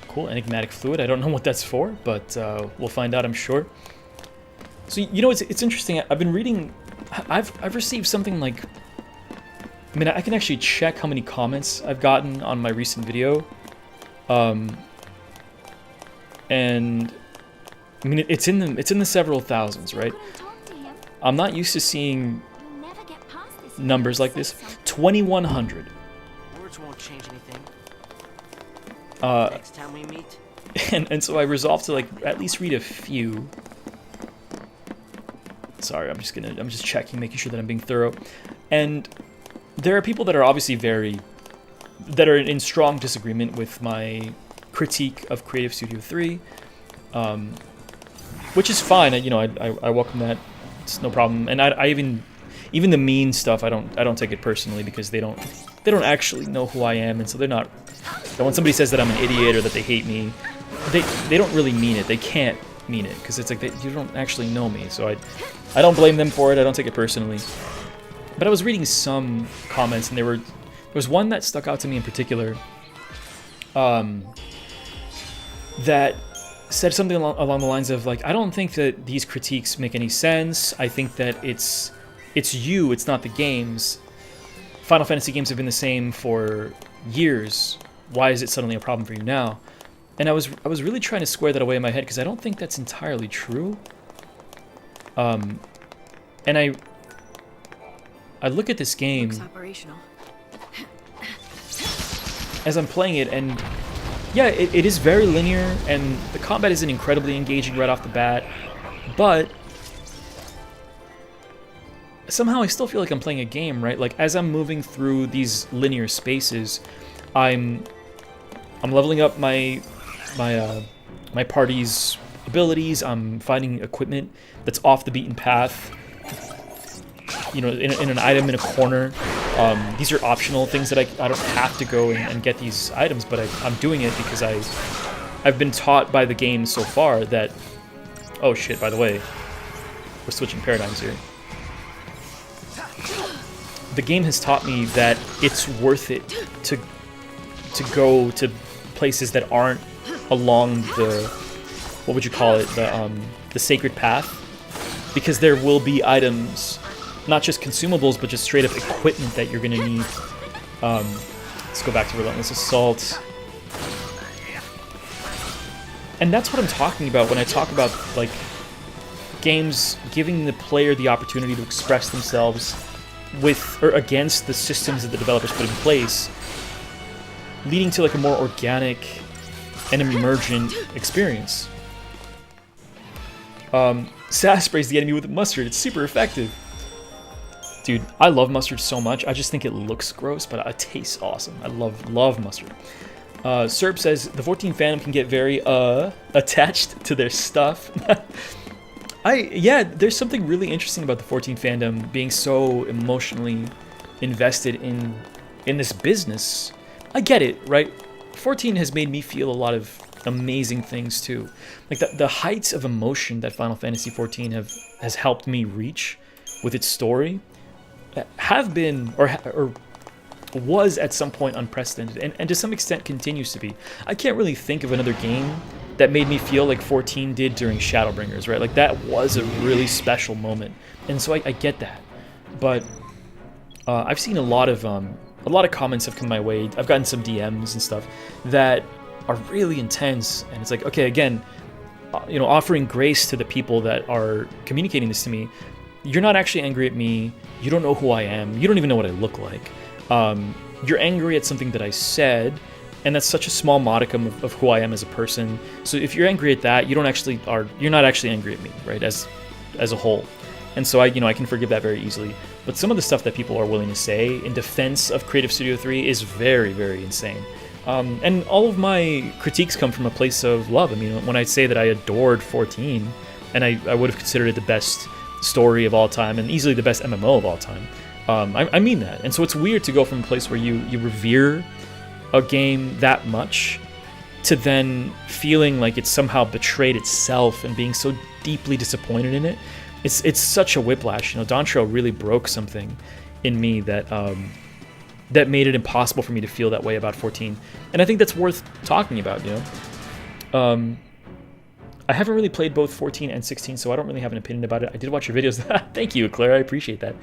Cool, enigmatic fluid. I don't know what that's for, but we'll find out, I'm sure. So you know, it's interesting. I've been reading. I've received something like. I mean, I can actually check how many comments I've gotten on my recent video. And I mean, it's in the several thousands, right? I'm not used to seeing numbers like this. 2,100. Words won't change anything. Uh, Next time we meet. and so I resolved to like at least read a few. Sorry, I'm just checking, making sure that I'm being thorough. And there are people that are obviously that are in strong disagreement with my critique of Creative Studio 3, which is fine. I welcome that. It's no problem. And I even the mean stuff, I don't take it personally because they don't actually know who I am, and so they're not. When somebody says that I'm an idiot or that they hate me, they don't really mean it. They can't mean it because it's like you don't actually know me. So I don't blame them for it. I don't take it personally. But I was reading some comments, and there was one that stuck out to me in particular, that said something along the lines of like, I don't think that these critiques make any sense. I think that it's you, it's not the games. Final Fantasy games have been the same for years. Why is it suddenly a problem for you now? And I was really trying to square that away in my head because I don't think that's entirely true. And I look at this game as I'm playing it, and yeah, it is very linear, and the combat isn't incredibly engaging right off the bat, but somehow I still feel like I'm playing a game, right? Like as I'm moving through these linear spaces, I'm leveling up my party's abilities. I'm finding equipment that's off the beaten path. You know, in an item in a corner. These are optional things that I don't have to go and get these items, but I'm doing it because I've been taught by the game so far that... Oh shit, by the way. We're switching paradigms here. The game has taught me that it's worth it to go to places that aren't along the... What would you call it? The sacred path. Because there will be items... Not just consumables, but just straight up equipment that you're gonna need. Let's go back to Relentless Assault. And that's what I'm talking about when I talk about, like, games giving the player the opportunity to express themselves with or against the systems that the developers put in place, leading to like a more organic and emergent experience. Sass sprays the enemy with mustard. It's super effective. Dude, I love mustard so much. I just think it looks gross, but it tastes awesome. I love mustard. Serb says, the 14 fandom can get very, attached to their stuff. Yeah, there's something really interesting about the 14 fandom being so emotionally invested in this business. I get it, right? 14 has made me feel a lot of amazing things too. Like the heights of emotion that Final Fantasy 14 has helped me reach with its story have been, or was at some point unprecedented, and to some extent continues to be. I can't really think of another game that made me feel like 14 did during Shadowbringers, right? Like that was a really special moment, and so I get that. But I've seen a lot of comments have come my way. I've gotten some DMs and stuff that are really intense, and it's like, okay, again, you know, offering grace to the people that are communicating this to me. You're not actually angry at me. You don't know who I am. You don't even know what I look like. You're angry at something that I said, and that's such a small modicum of who I am as a person. So if you're angry at that, you're not actually angry at me, right? As a whole. And so I can forgive that very easily. But some of the stuff that people are willing to say in defense of Creative Studio 3 is very, very insane. And all of my critiques come from a place of love. I mean, when I say that I adored 14, and I would have considered it the best story of all time and easily the best MMO of all time, I mean that. And so it's weird to go from a place where you revere a game that much to then feeling like it's somehow betrayed itself and being so deeply disappointed in it. It's such a whiplash. You know, Dawntrail really broke something in me that that made it impossible for me to feel that way about 14. And I think that's worth talking about, you know. I haven't really played both 14 and 16, so I don't really have an opinion about it. I did watch your videos. Thank you, Claire. I appreciate that.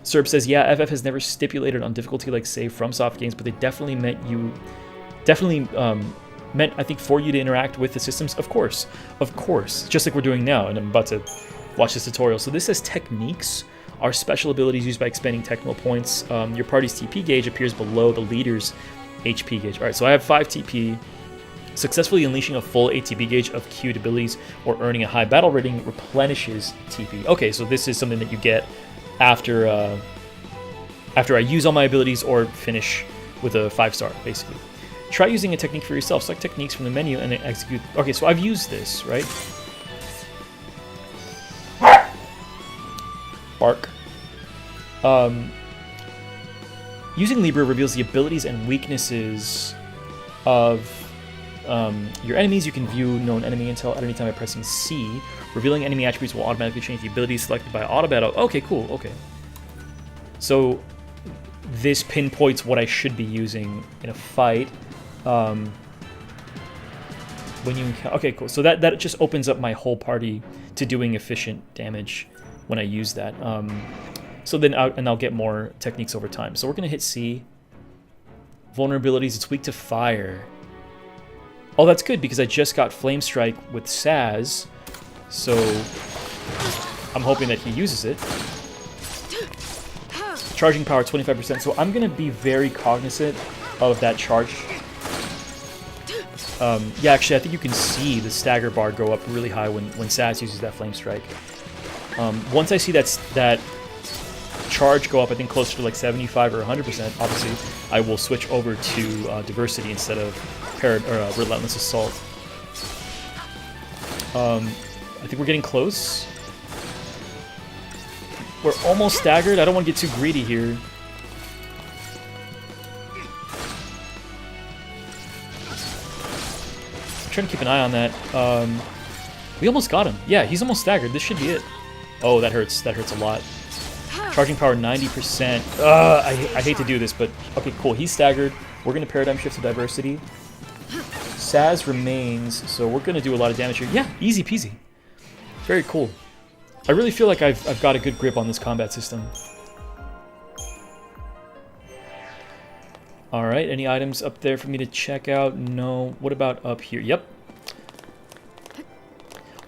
Serb says, yeah, FF has never stipulated on difficulty like, say, FromSoft games, but they definitely meant, I think, for you to interact with the systems. Of course, just like we're doing now, and I'm about to watch this tutorial. So this says techniques are special abilities used by expending technical points. Your party's TP gauge appears below the leader's HP gauge. All right, so I have 5 TP. Successfully unleashing a full ATB gauge of queued abilities or earning a high battle rating replenishes TP. Okay, so this is something that you get after I use all my abilities or finish with a 5-star, basically. Try using a technique for yourself. Select techniques from the menu and then execute. Okay, so I've used this, right? Bark. Using Libra reveals the abilities and weaknesses of your enemies. You can view known enemy intel at any time by pressing C. Revealing enemy attributes will automatically change the abilities selected by auto battle. Okay, cool. Okay. So this pinpoints what I should be using in a fight. When you okay, cool. So that just opens up my whole party to doing efficient damage when I use that. So then I'll get more techniques over time. So we're gonna hit C. Vulnerabilities. It's weak to fire. Oh, that's good, because I just got Flame Strike with Saz, so I'm hoping that he uses it. Charging power 25%, so I'm going to be very cognizant of that charge. Yeah, actually, I think you can see the stagger bar go up really high when Saz uses that Flame Strike. Once I see that charge go up, I think closer to like 75 or 100%, obviously, I will switch over to Diversity instead of Relentless Assault. I think we're getting close. We're almost staggered. I don't want to get too greedy here. I'm trying to keep an eye on that. We almost got him. Yeah, he's almost staggered. This should be it. Oh, that hurts. That hurts a lot. Charging power 90%. I hate to do this, but okay, cool. He's staggered. We're going to paradigm shift to diversity. Saz remains, so we're going to do a lot of damage here. Yeah, easy peasy. Very cool. I really feel like I've got a good grip on this combat system. Alright, any items up there for me to check out? No. What about up here? Yep.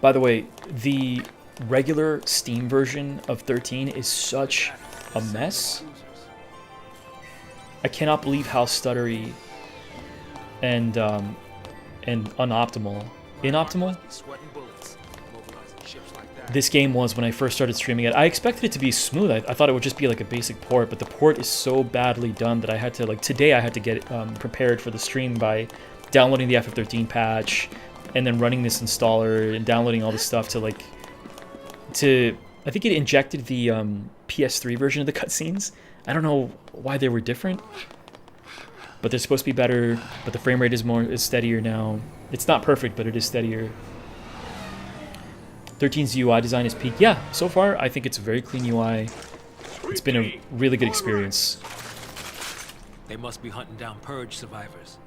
By the way, the regular Steam version of 13 is such a mess. I cannot believe how stuttery and unoptimal, inoptimal this game was when I first started streaming it. I expected it to be smooth. I thought it would just be like a basic port, but the port is so badly done that I had to, like, today I had to get prepared for the stream by downloading the FF13 patch and then running this installer and downloading all this stuff to, like, I think it injected the PS3 version of the cutscenes. I don't know why they were different, but they're supposed to be better, but the frame rate is steadier now. It's not perfect, but it is steadier. 13's UI design is peak. Yeah, so far I think it's a very clean UI. It's been a really good experience. They must be hunting down Purge survivors.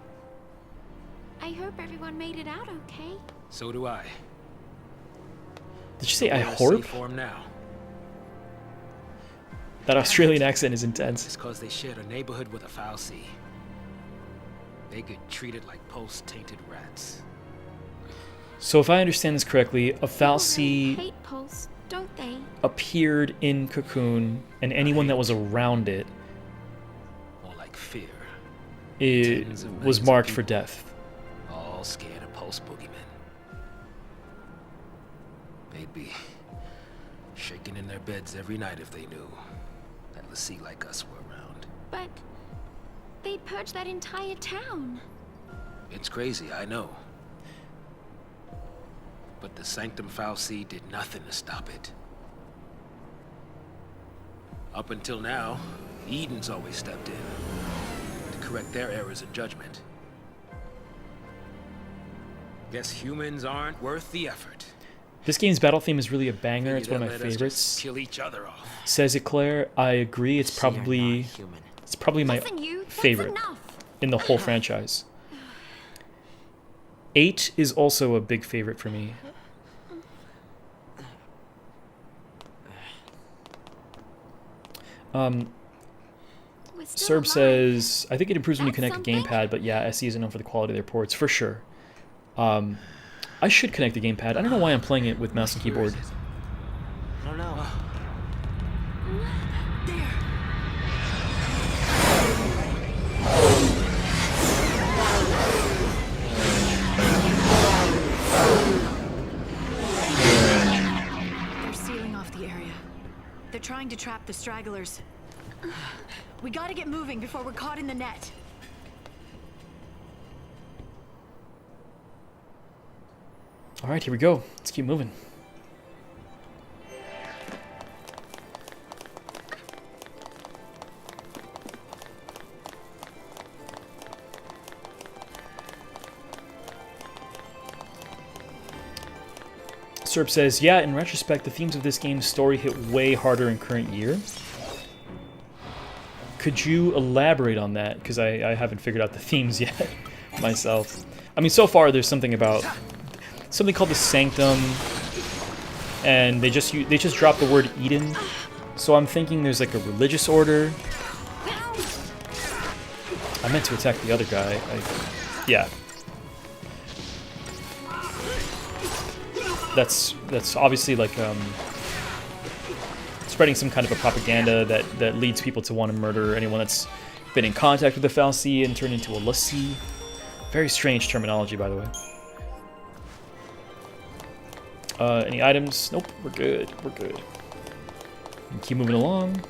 I hope everyone made it out okay. So do I. Did you say I We're in a hope? safe form now. That Australian accent is intense. It's because they shared a neighborhood with a foul sea. They get treated like post-tainted rats. So if I understand this correctly, a fal'Cie Hate Pulse, don't they? appeared in Cocoon, and anyone that was around it, More like fear. it Tens of was millions of marked for people. death. All scared of Pulse boogeymen. They'd be shaking in their beds every night if they knew that a sea like us were around. But they'd purge that entire town. It's crazy, I know. But the Sanctum fal'Cie did nothing to stop it. Up until now, Eden's always stepped in to correct their errors in judgment. Guess humans aren't worth the effort. This game's battle theme is really a banger. Maybe It's one of my they'll let us just favorites. Kill each other off. Says Eclair, I agree. It's You're not probably human. my Listen, you, that's favorite enough. in the whole franchise. 8 is also a big favorite for me. We're still Serb alive. says, I think it improves when you That's connect a something. gamepad, but yeah, SE isn't known for the quality of their ports, for sure. I should connect the gamepad. I don't know why I'm playing it with mouse and keyboard. I don't know. They're sealing off the area. They're trying to trap the stragglers. We gotta get moving before we're caught in the net. All right, here we go. Let's keep moving. Serb says, yeah, in retrospect, the themes of this game's story hit way harder in current year. Could you elaborate on that? Because I haven't figured out the themes yet myself. I mean, so far there's something about something called the Sanctum, and they just dropped the word Eden. So I'm thinking there's like a religious order. I meant to attack the other guy. Yeah. That's obviously like spreading some kind of a propaganda that leads people to want to murder anyone that's been in contact with the fal'Cie and turn into a lassie. Very strange terminology, by the way. Any items? Nope, we're good. We're good. Keep moving along.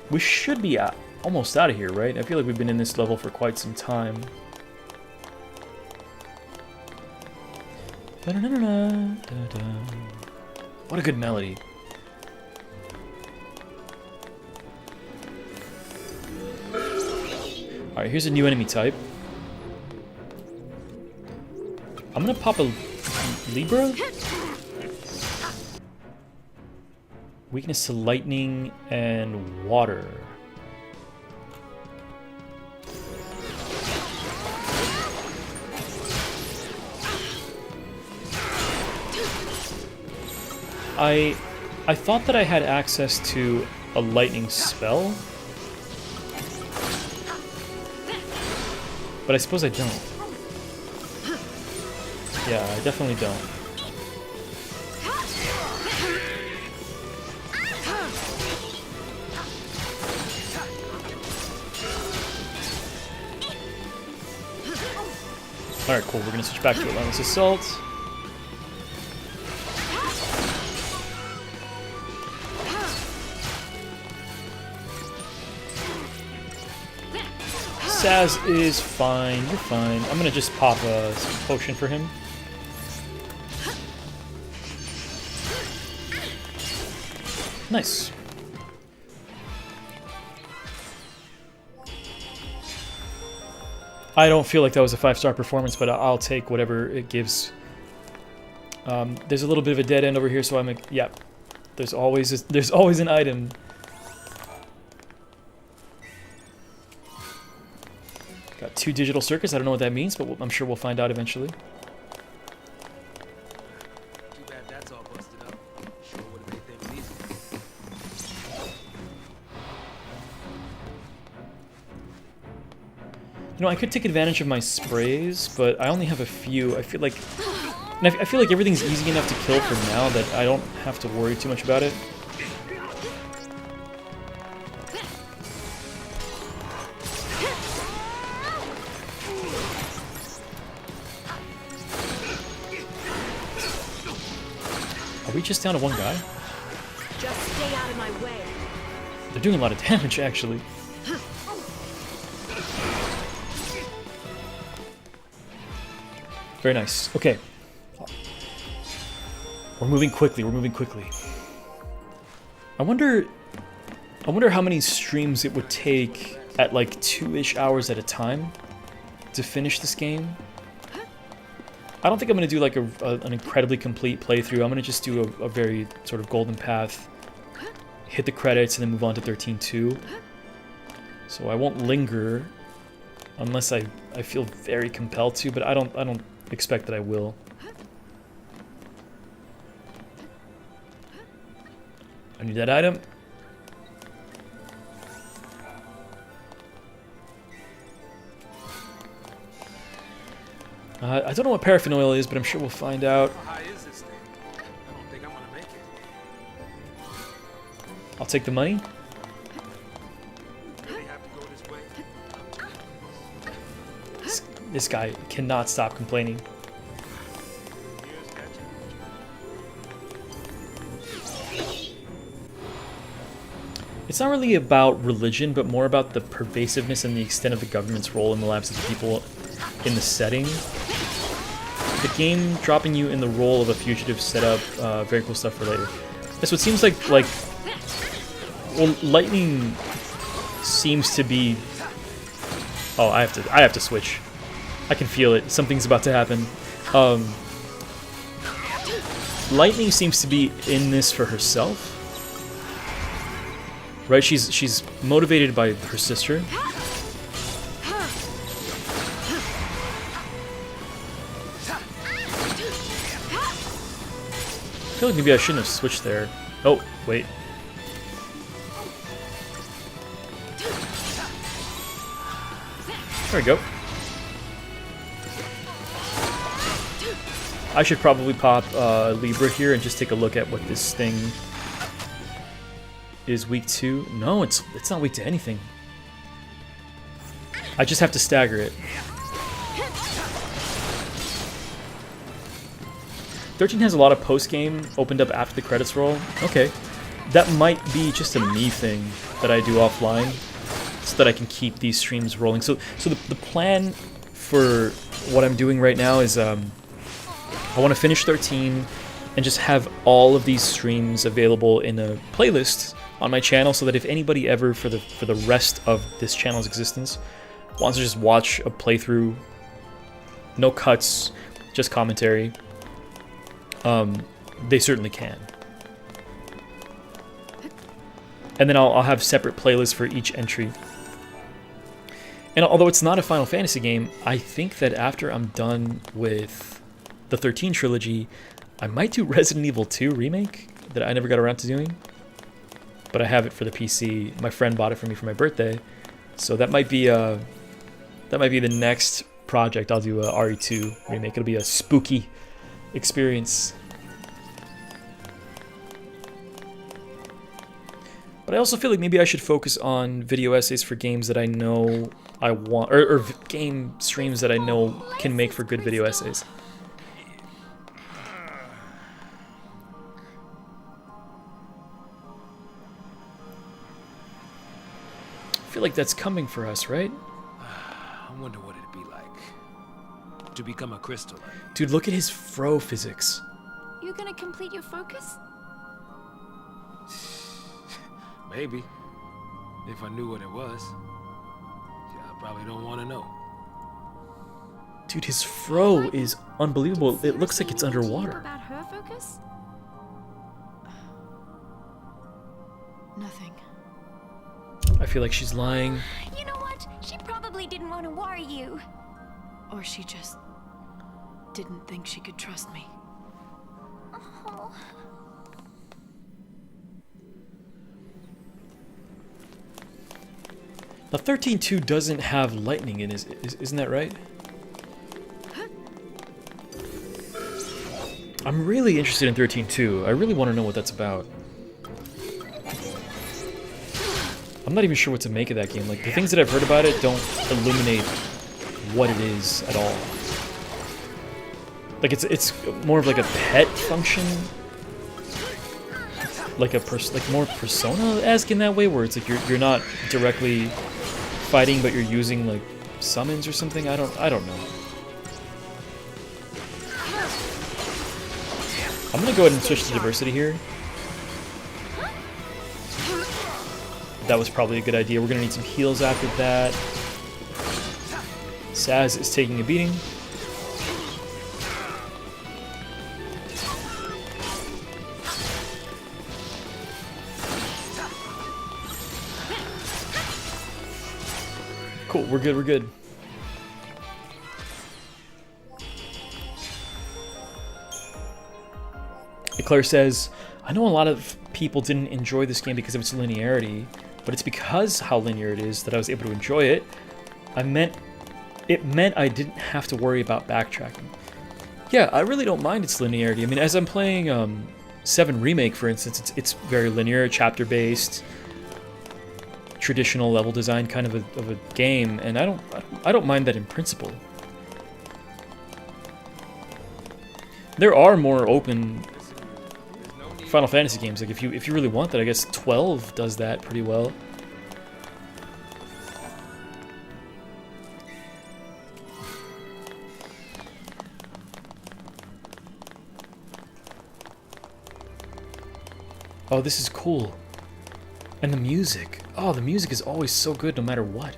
We should be almost out of here, right? I feel like we've been in this level for quite some time. What a good melody. Alright, here's a new enemy type. I'm gonna pop a Libra? Weakness to lightning and water. I thought that I had access to a lightning spell, but I suppose I don't. Yeah, I definitely don't. Alright, cool. We're gonna switch back to Relentless Assault. Saz is fine. You're fine. I'm gonna just pop a potion for him. Nice. I don't feel like that was a 5-star performance, but I'll take whatever it gives. There's a little bit of a dead end over here, so I'm like, yeah. There's always an item. Got 2 digital circuits. I don't know what that means, but I'm sure we'll find out eventually. Too bad that's all busted up. Sure would have made things easy. You know, I could take advantage of my sprays, but I only have a few. I feel like, and I feel like everything's easy enough to kill for now that I don't have to worry too much about it. Are we just down to one guy? Just stay out of my way. They're doing a lot of damage, actually. Very nice. Okay. We're moving quickly. We're moving quickly. I wonder how many streams it would take at like 2-ish hours at a time to finish this game. I don't think I'm going to do like an incredibly complete playthrough. I'm going to just do a very sort of golden path, hit the credits, and then move on to 13-2. So I won't linger unless I feel very compelled to, but I don't expect that I will. I need that item. I don't know what paraffin is, but I'm sure we'll find out. How high is this thing? I don't think I'm gonna make it. I'll take the money. Really have to go this way? This guy cannot stop complaining. Here's catching. It's not really about religion, but more about the pervasiveness and the extent of the government's role in the lives of the people in the setting. The game dropping you in the role of a fugitive set up very cool stuff for later. That's what seems like well, lightning seems to be. Oh, I have to switch. I can feel it. Something's about to happen. Lightning seems to be in this for herself, right? She's motivated by her sister. I feel like maybe I shouldn't have switched there. Oh, wait. There we go. I should probably pop Libra here and just take a look at what this thing is weak to. No, it's not weak to anything. I just have to stagger it. 13 has a lot of post-game opened up after the credits roll. Okay. That might be just a me thing that I do offline so that I can keep these streams rolling. So the plan for what I'm doing right now is I want to finish 13 and just have all of these streams available in a playlist on my channel, so that if anybody ever, for the rest of this channel's existence, wants to just watch a playthrough, no cuts, just commentary, they certainly can. And then I'll have separate playlists for each entry. And although it's not a Final Fantasy game, I think that after I'm done with the 13 trilogy, I might do Resident Evil 2 Remake that I never got around to doing. But I have it for the PC. My friend bought it for me for my birthday. So that might be the next project. I'll do a RE2 Remake. It'll be a spooky experience. But I also feel like maybe I should focus on video essays for games that I know I want, or game streams that I know can make for good video essays. I feel like that's coming for us, right? I wonder what it'd be like to become a crystal. Dude, look at his fro physics. You gonna complete your focus? Maybe. If I knew what it was. Yeah, I probably don't want to know. Dude, his fro is unbelievable. It looks like it's underwater. About her focus? Nothing. I feel like she's lying. You know what? She probably didn't want to worry you. Or she just didn't think she could trust me. Oh. Now 13.2 doesn't have lightning in it, isn't that right? I'm really interested in 13.2. I really want to know what that's about. I'm not even sure what to make of that game. Like, the things that I've heard about it don't illuminate what it is at all. Like, it's more of like a pet function, like more Persona-esque in that way, where it's like you're not directly fighting, but you're using like summons or something. I don't know. I'm gonna go ahead and switch to diversity here. That was probably a good idea. We're gonna need some heals after that. Saz is taking a beating. Cool, we're good, we're good. Eclair says, I know a lot of people didn't enjoy this game because of its linearity, but it's because how linear it is that I was able to enjoy it. It meant I didn't have to worry about backtracking. Yeah, I really don't mind its linearity. I mean, as I'm playing 7 Remake, for instance, it's very linear, chapter-based, traditional level design kind of a game, and I don't mind that in principle. There are more open Final Fantasy games. Like if you really want that, I guess 12 does that pretty well. Oh, this is cool. And the music. Oh, the music is always so good no matter what.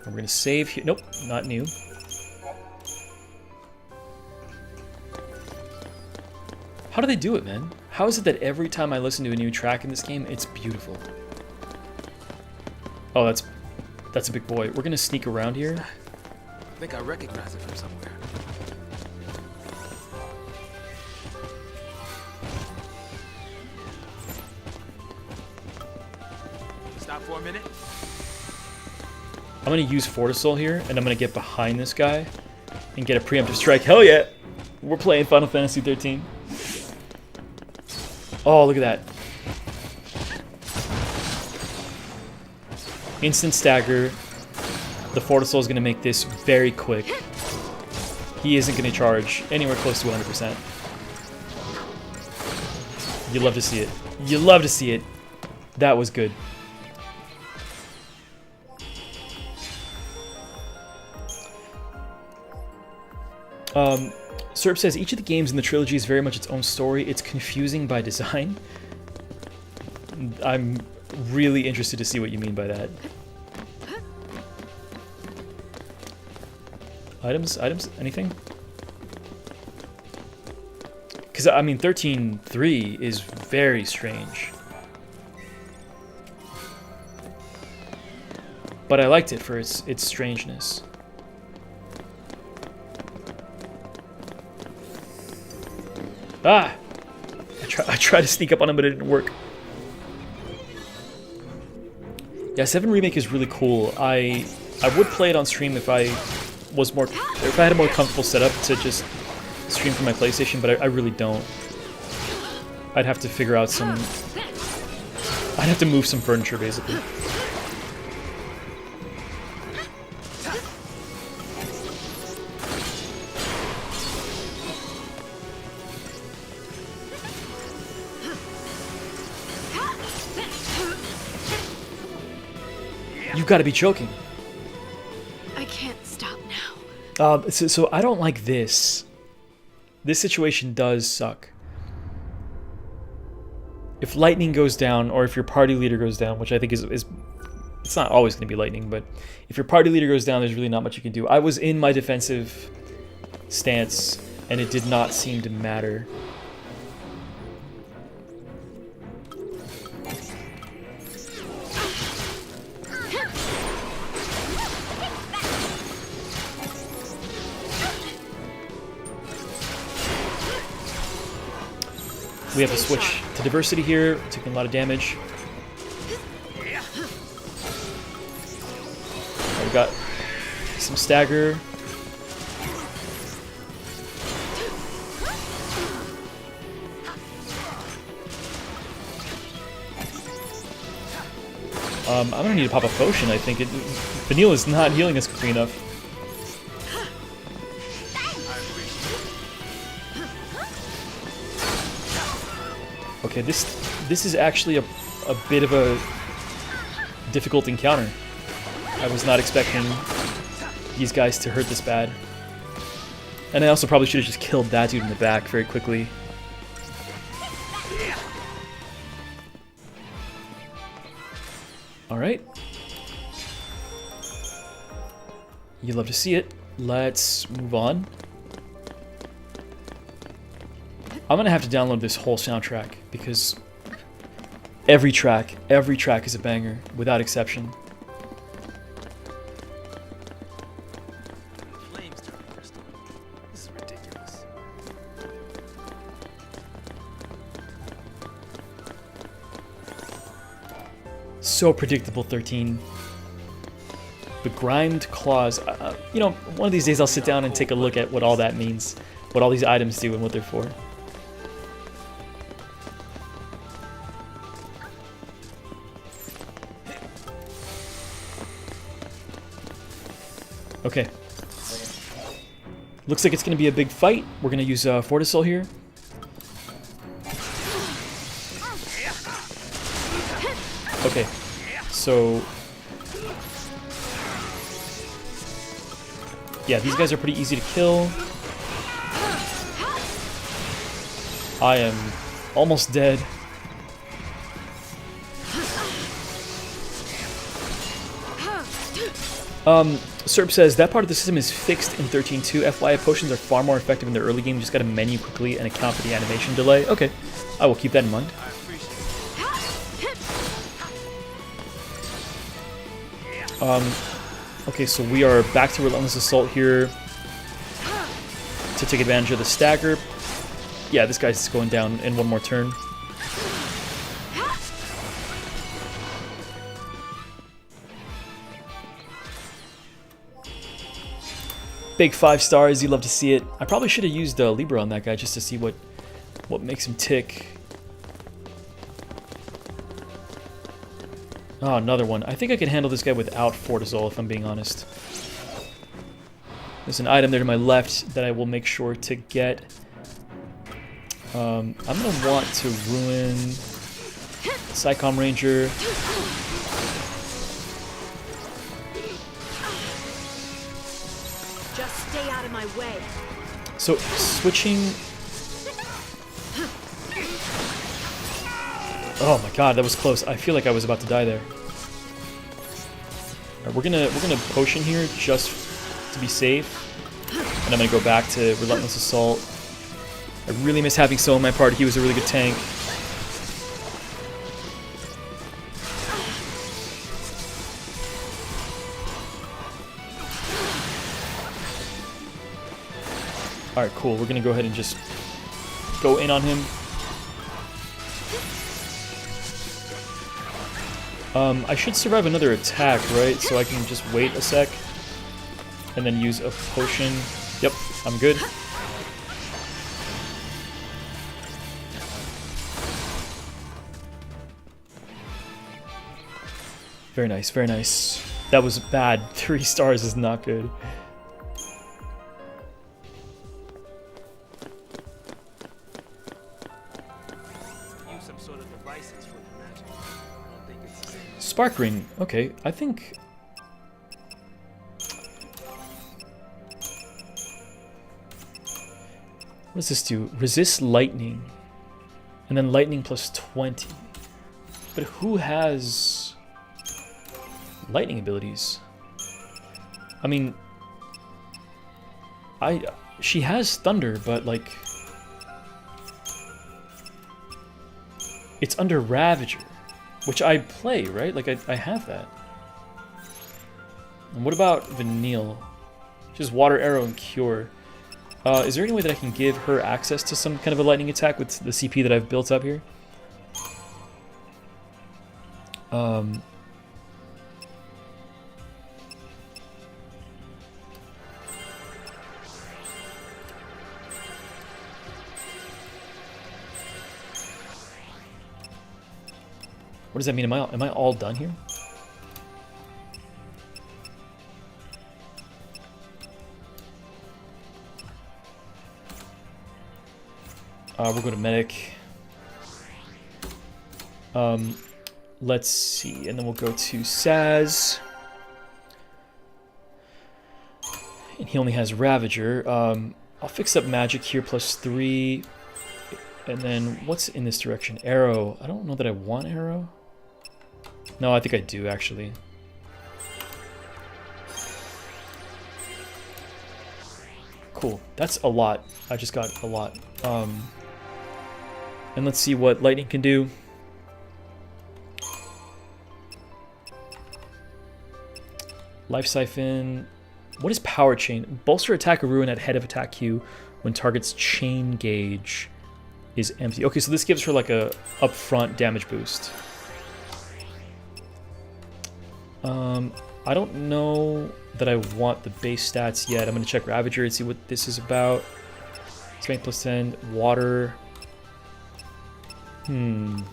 We're gonna save here. Nope, not new. How do they do it, man? How is it that every time I listen to a new track in this game, it's beautiful? Oh, that's a big boy. We're gonna sneak around here. I think I recognize it from somewhere. Stop for a minute. I'm gonna use Fortisol here, and I'm gonna get behind this guy and get a preemptive strike. Hell yeah! We're playing Final Fantasy 13. Oh, look at that. Instant stagger. The Fortisol is gonna make this very quick. He isn't gonna charge anywhere close to 100%. You love to see it. You love to see it. That was good. Serp says, each of the games in the trilogy is very much its own story. It's confusing by design. I'm really interested to see what you mean by that. Items? Anything? Because, I mean, 13.3 is very strange. But I liked it for its strangeness. Ah! I tried to sneak up on him, but it didn't work. Yeah, 7 Remake is really cool. I would play it on stream if I had a more comfortable setup to just stream from my PlayStation, but I really don't. I'd have to figure out some... I'd have to move some furniture, basically. You've got to be joking. I can't stop now. So I don't like this. This situation does suck. If lightning goes down, or if your party leader goes down, which I think is it's not always going to be lightning, but if your party leader goes down, there's really not much you can do. I was in my defensive stance, and it did not seem to matter. We have to switch to diversity here, taking a lot of damage. We've got some stagger. I'm gonna need to pop a potion, I think. Vanille is not healing us quickly enough. Okay, this is actually a bit of a difficult encounter. I was not expecting these guys to hurt this bad. And I also probably should have just killed that dude in the back very quickly. Alright. You love to see it. Let's move on. I'm gonna have to download this whole soundtrack because every track is a banger, without exception. Flames turn crystal. This is ridiculous. So predictable, 13. The grimed claws. You know, one of these days I'll sit down and take a look at what all that means, what all these items do and what they're for. Okay. Looks like it's going to be a big fight. We're going to use Fortisol here. Okay. So... yeah, these guys are pretty easy to kill. I am almost dead. Serp says, that part of the system is fixed in 13.2. FYI, potions are far more effective in the early game. You just gotta menu quickly and account for the animation delay. Okay, I will keep that in mind. Okay, so we are back to Relentless Assault here to take advantage of the stagger. Yeah, this guy's going down in one more turn. Big 5 stars, you love to see it. I probably should have used Libra on that guy just to see what makes him tick. Oh, another one. I think I can handle this guy without Fortisol, if I'm being honest. There's an item there to my left that I will make sure to get. I'm going to want to ruin Psychom Ranger. Just stay out of my way. So switching. Oh my god, that was close. I feel like I was about to die there. Alright, we're gonna potion here just to be safe, and I'm gonna go back to Relentless Assault. I really miss having So in my party. He was a really good tank. Alright, cool. We're gonna go ahead and just go in on him. I should survive another attack, right? So I can just wait a sec and then use a potion. Yep, I'm good. Very nice, very nice. That was bad. 3 stars is not good. Spark ring. Okay, I think. What does this do? Resist lightning, and then lightning plus 20. But who has lightning abilities? I mean, she has thunder, but like it's under Ravager, which I play, right? Like I have that. And what about Vanille? Just Water Arrow and Cure. Is there any way that I can give her access to some kind of a lightning attack with the CP that I've built up here? What does that mean? Am I all done here? We'll go to medic. Let's see, and then we'll go to Saz. And he only has Ravager. I'll fix up magic here, +3. And then what's in this direction? Arrow. I don't know that I want arrow. No, I think I do, actually. Cool. That's a lot. I just got a lot. And let's see what lightning can do. Life Siphon. What is Power Chain? Bolster attack or ruin at head of attack queue when target's chain gauge is empty. Okay, so this gives her like a upfront damage boost. I don't know that I want the base stats yet. I'm going to check Ravager and see what this is about. Strength +10, water. We'll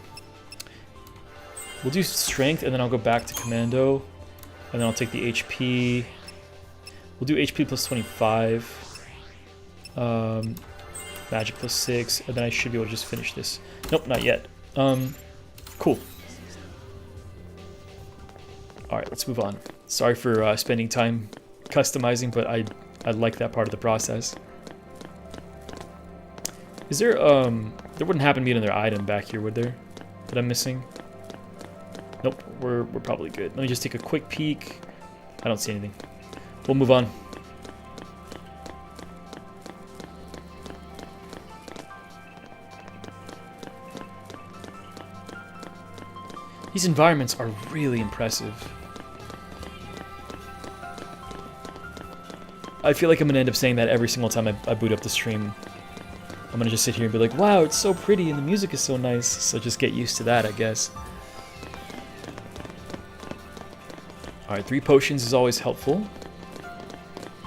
do strength and then I'll go back to commando. And then I'll take the HP. We'll do HP +25. Magic +6. And then I should be able to just finish this. Nope, not yet. Cool. Alright, let's move on. Sorry for spending time customizing, but I like that part of the process. Is there, there wouldn't happen to be another item back here, would there? That I'm missing? Nope, we're probably good. Let me just take a quick peek. I don't see anything. We'll move on. These environments are really impressive. I feel like I'm gonna end up saying that every single time I boot up the stream. I'm gonna just sit here and be like, wow, it's so pretty and the music is so nice. So just get used to that, I guess. Alright, 3 potions is always helpful.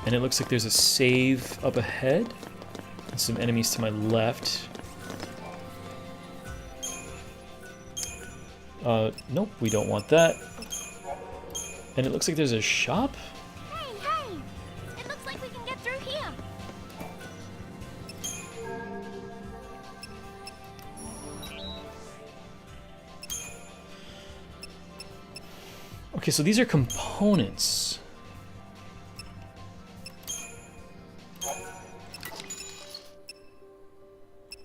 And it looks like there's a save up ahead. And some enemies to my left. Nope, we don't want that. And it looks like there's a shop? Hey! It looks like we can get through here. Okay, so these are components.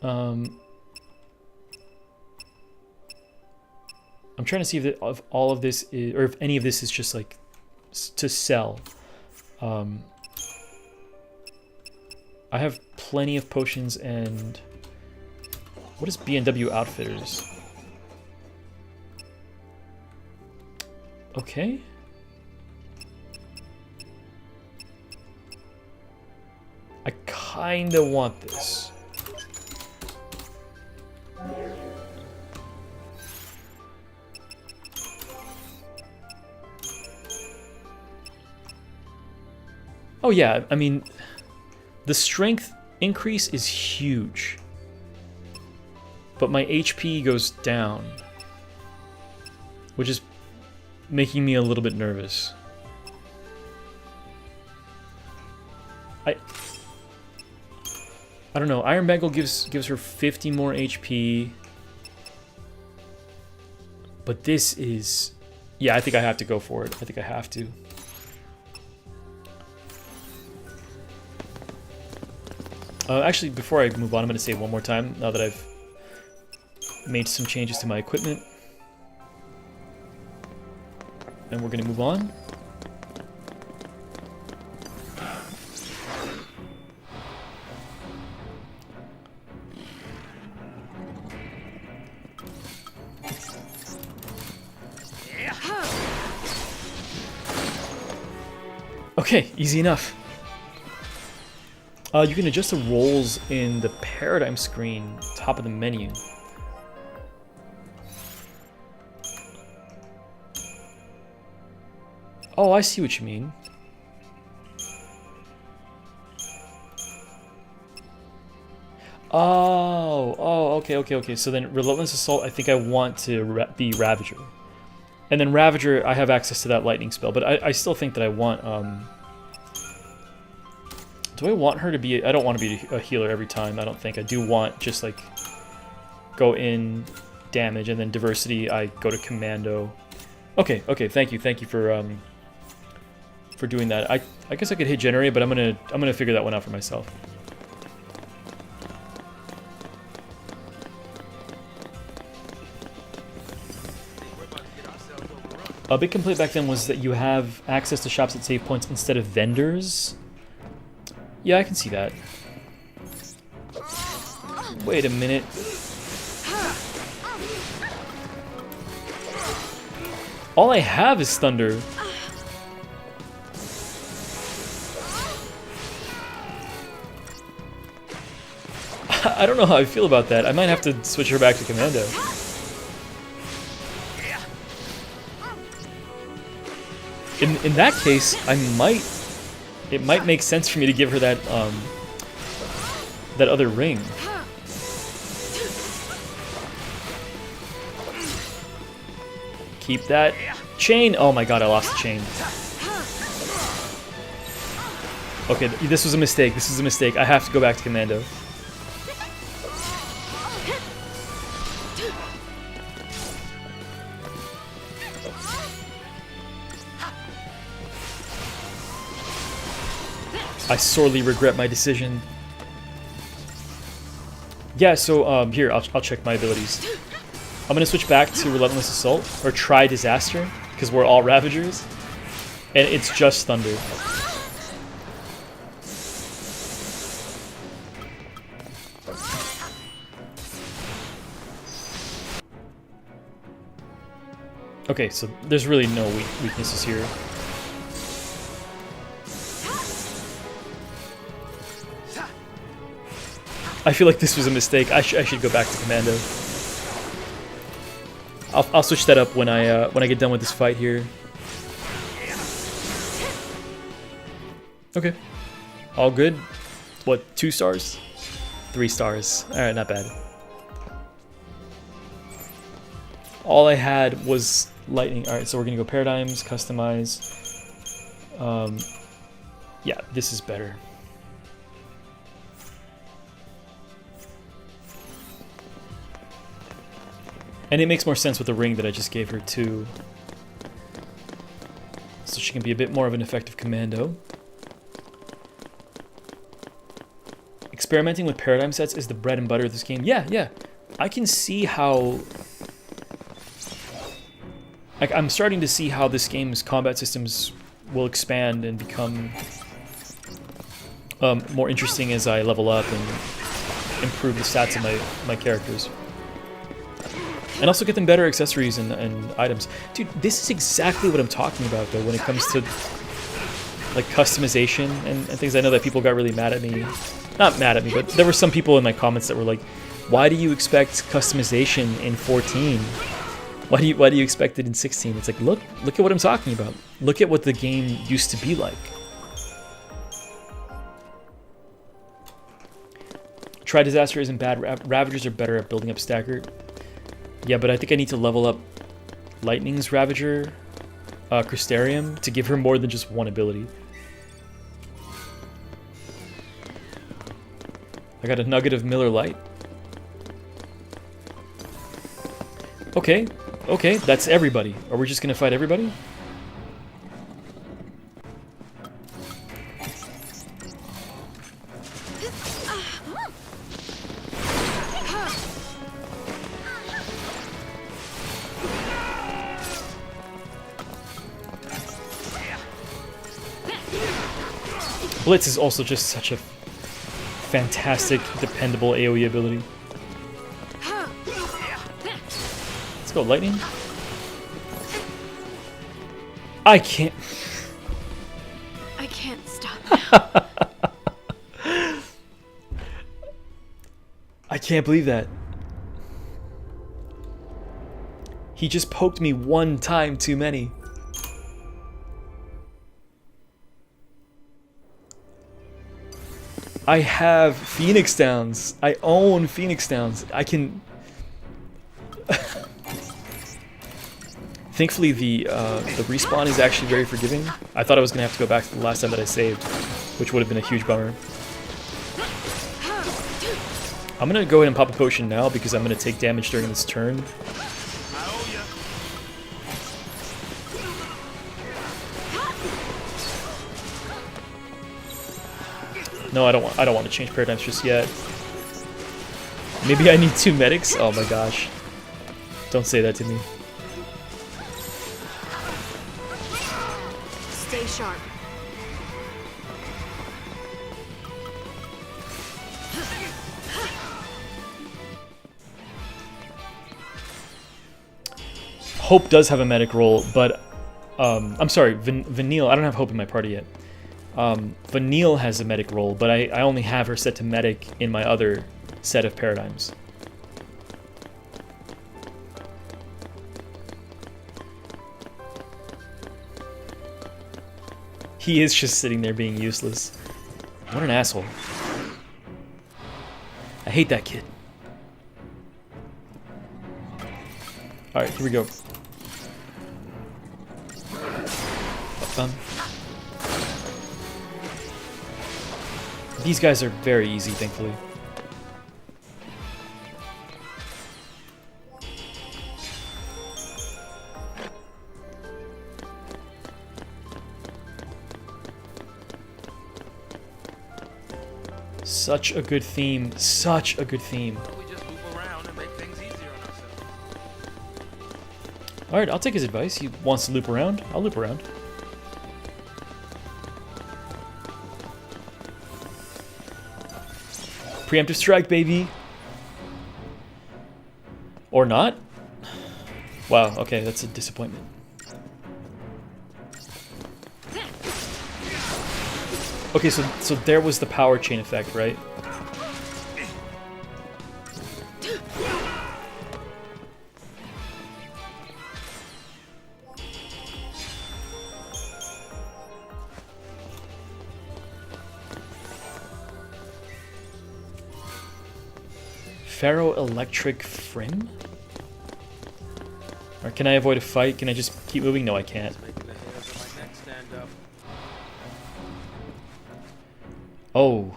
I'm trying to see if all of this is, or if any of this is just like to sell. I have plenty of potions and what is B&W Outfitters? Okay. I kinda want this. Oh yeah, I mean, the strength increase is huge. But my HP goes down, which is making me a little bit nervous. I don't know. Iron Bangle gives her 50 more HP. But this is... Yeah, I think I have to go for it. I think I have to. Actually, before I move on, I'm going to say it one more time, now that I've made some changes to my equipment. And we're going to move on. Okay, easy enough. You can adjust the rolls in the paradigm screen, top of the menu. Oh, I see what you mean. Oh, okay. So then Relentless Assault, I think I want to be Ravager. And then Ravager, I have access to that lightning spell, but I still think that I want, do I want her to be... I don't want to be a healer every time, I don't think. I do want just, like, go in, damage, and then diversity, I go to commando. Okay, thank you for doing that. I guess I could hit generate, but I'm gonna figure that one out for myself. A big complaint back then was that you have access to shops at save points instead of vendors. Yeah, I can see that. Wait a minute. All I have is thunder. I don't know how I feel about that. I might have to switch her back to commando. In that case, it might make sense for me to give her that that other ring. Keep that chain. Oh my god, I lost the chain. Okay, this was a mistake. This is a mistake. I have to go back to commando. I sorely regret my decision. Yeah, so here, I'll check my abilities. I'm gonna switch back to Relentless Assault, or try Disaster, because we're all Ravagers, and it's just Thunder. Okay, so there's really no weaknesses here. I feel like this was a mistake. I should go back to commando. I'll switch that up when I get done with this fight here. Okay, all good. What, 2 stars? 3 stars. All right, not bad. All I had was lightning. All right, so we're gonna go paradigms, customize. Yeah, this is better. And it makes more sense with the ring that I just gave her too. So she can be a bit more of an effective commando. experimenting with paradigm sets is the bread and butter of this game. Yeah, yeah. I can see how... Like, I'm starting to see how this game's combat systems will expand and become more interesting as I level up and improve the stats of my characters. And also get them better accessories and items. Dude, this is exactly what I'm talking about, though, when it comes to like customization and things. I know that people got really mad at me. Not mad at me, but there were some people in my comments that were like, why do you expect customization in 14? Why do you expect it in 16? It's like, look at what I'm talking about. Look at what the game used to be like. Tri-Disaster isn't bad. Ravagers are better at building up stagger. Yeah, but I think I need to level up Lightning's Ravager, Crystarium, to give her more than just one ability. I got a nugget of Miller Lite. Okay, okay, that's everybody. Are we just gonna fight everybody? Blitz is also just such a fantastic, dependable AoE ability. Let's go, Lightning. I can't stop now. I can't believe that. He just poked me one time too many. I have Phoenix Downs. I own Phoenix Downs. I can... Thankfully, the respawn is actually very forgiving. I thought I was going to have to go back to the last time that I saved, which would have been a huge bummer. I'm going to go ahead and pop a potion now because I'm going to take damage during this turn. No, I don't want to change paradigms just yet. Maybe I need 2 medics? Oh my gosh. Don't say that to me. Stay sharp. Hope does have a medic role, but I'm sorry, Vanille. I don't have Hope in my party yet. Vanille has a medic role, but I only have her set to medic in my other set of paradigms. He is just sitting there being useless. What an asshole. I hate that kid. Alright, here we go. These guys are very easy, thankfully. Such a good theme. Such a good theme. Alright, I'll take his advice. He wants to loop around. I'll loop around. Preemptive strike, baby. Or not? Wow, okay, that's a disappointment. Okay, so there was the power chain effect, right? Ferroelectric Frim? Or can I avoid a fight? Can I just keep moving? No, I can't. Oh.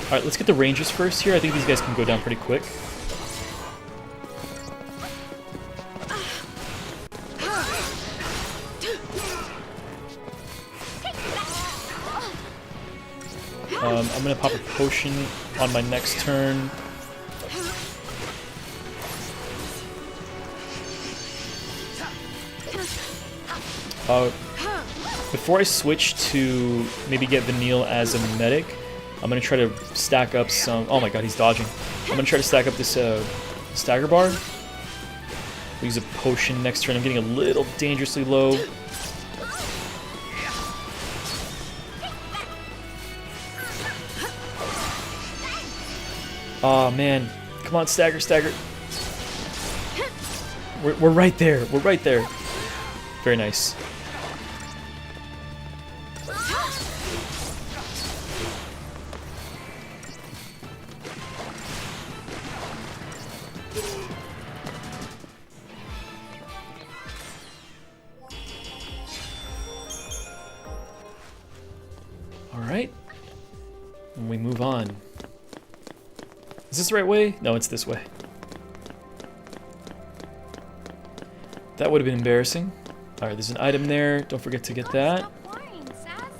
Alright, let's get the ranges first here. I think these guys can go down pretty quick. I'm gonna pop a potion on my next turn. Before I switch to maybe get Vanille as a medic, I'm gonna try to stack up some. Oh my god, he's dodging. I'm gonna try to stack up this stagger bar. We'll use a potion next turn. I'm getting a little dangerously low. Oh man, come on, stagger, stagger. We're right there. We're right there. Very nice. All right, and we move on. Is this the right way? No, it's this way. That would have been embarrassing. All right, there's an item there. Don't forget to get that. Stop worrying, Sass.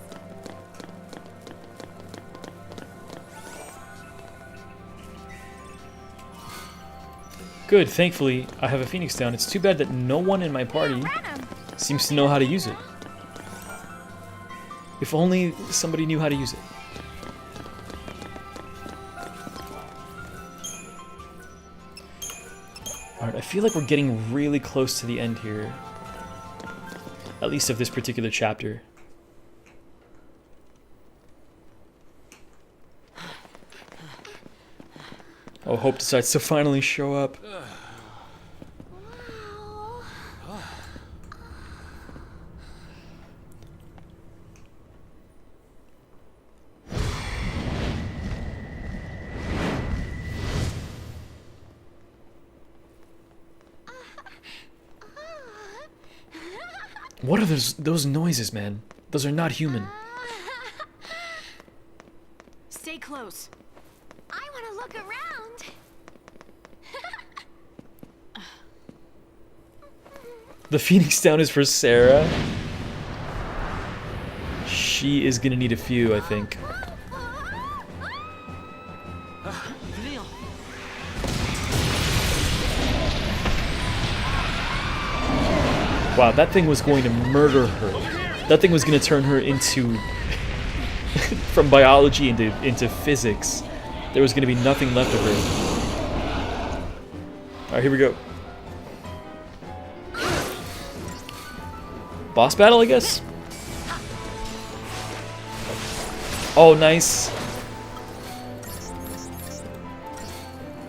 Good, thankfully, I have a Phoenix down. It's too bad that no one in my party seems to know how to use it. If only somebody knew how to use it. Alright, I feel like we're getting really close to the end here. At least of this particular chapter. Oh, Hope decides to finally show up. What are those noises, man? Those are not human. Stay close. I want to look around. The Phoenix down is for Sarah. She is gonna need a few, I think. Vanille. Wow, that thing was going to murder her. That thing was going to turn her into... from biology into physics. There was going to be nothing left of her. Alright, here we go. Boss battle, I guess? Oh, nice.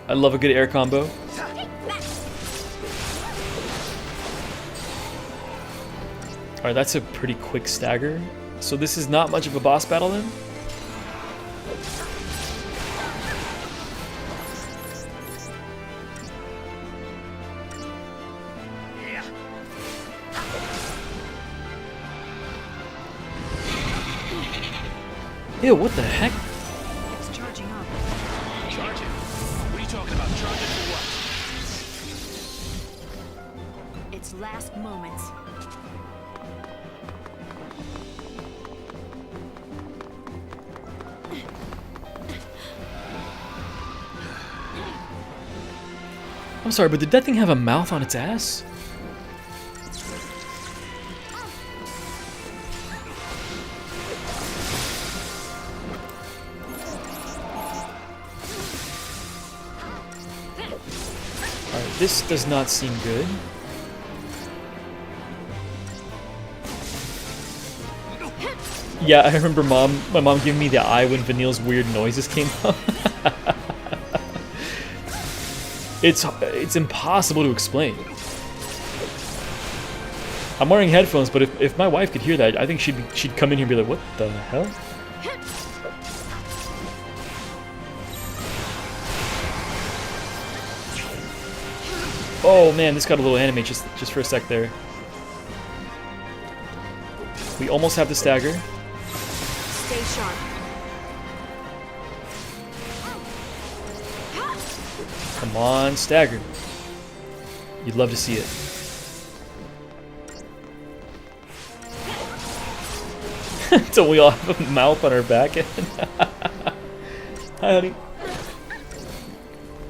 I love a good air combo. Alright, that's a pretty quick stagger. So this is not much of a boss battle then? Ew, what the heck? It's charging up. Charging? What are you talking about? Charging for what? It's last moments. I'm sorry, but did that thing have a mouth on its ass? Alright, this does not seem good. Yeah, I remember my mom giving me the eye when Vanille's weird noises came up. It's impossible to explain. I'm wearing headphones, but if my wife could hear that, I think she'd come in here and be like, "What the hell?" Oh man, this got a little anime just for a sec there. We almost have the stagger. Stay sharp. Come on, stagger. You'd love to see it. Don't we all have a mouth on our back end? Hi, honey.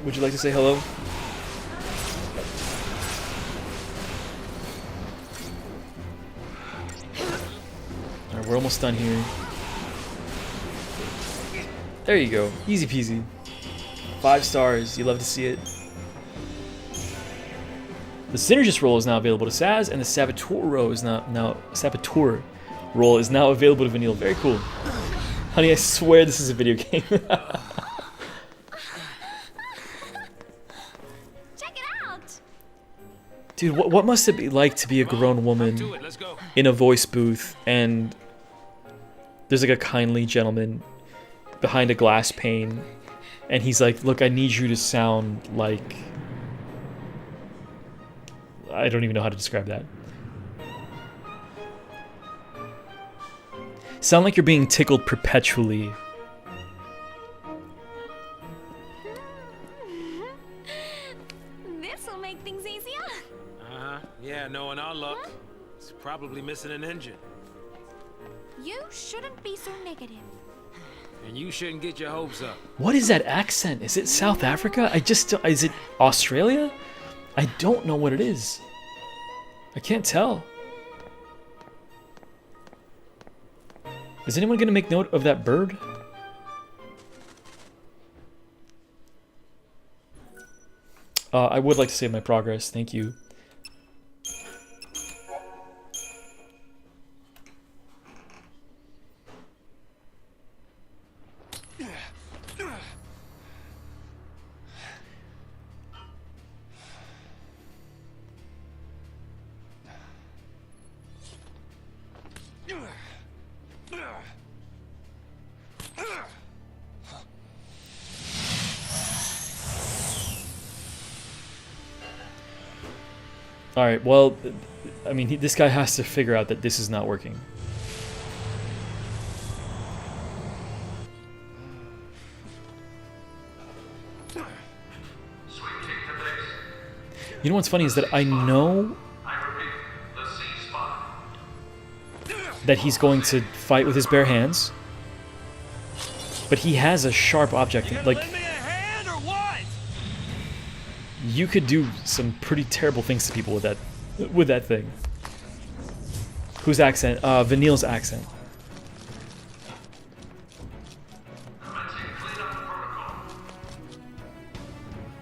Would you like to say hello? Alright, we're almost done here. There you go. Easy peasy. 5 stars. You love to see it. The Synergist role is now available to Saz, and the Saboteur role is Saboteur role is now available to Vanille. Very cool. Honey, I swear this is a video game. Check it out. Dude, what must it be like to be a grown woman in a voice booth and there's like a kindly gentleman behind a glass pane and he's like, look, I need you to sound like... I don't even know how to describe that. Sound like you're being tickled perpetually. This'll make things easier. Yeah, knowing our luck, it's probably missing an engine. You shouldn't be so negative. And you shouldn't get your hopes up. What is that accent? Is it South Africa? Is it Australia? I don't know what it is. I can't tell. Is anyone gonna make note of that bird? I would like to save my progress, thank you. Alright, well, I mean, this guy has to figure out that this is not working. You know what's funny is that I know that he's going to fight with his bare hands, but he has a sharp object. Like, you could do some pretty terrible things to people with that thing. Whose accent? Vanille's accent.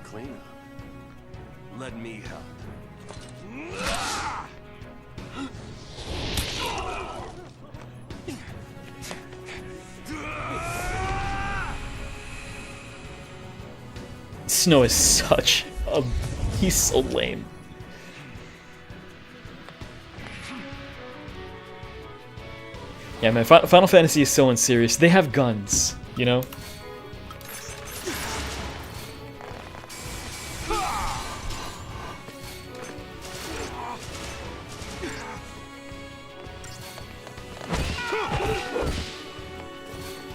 Clean up. Let me help. Snow is such a... he's so lame. Yeah, man, Final Fantasy is so unserious. They have guns, you know?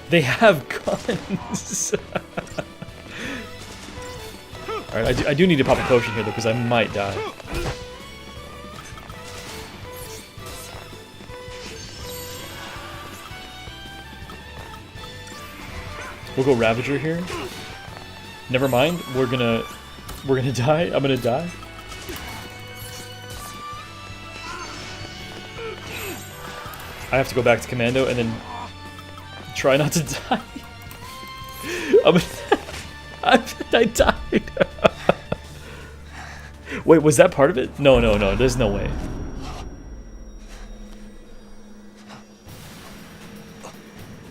They have guns. Alright, I do need to pop a potion here though, because I might die. We'll go Ravager here. Never mind, we're gonna die. I'm gonna die. I have to go back to Commando and then try not to die. I died. Wait, was that part of it? No, there's no way.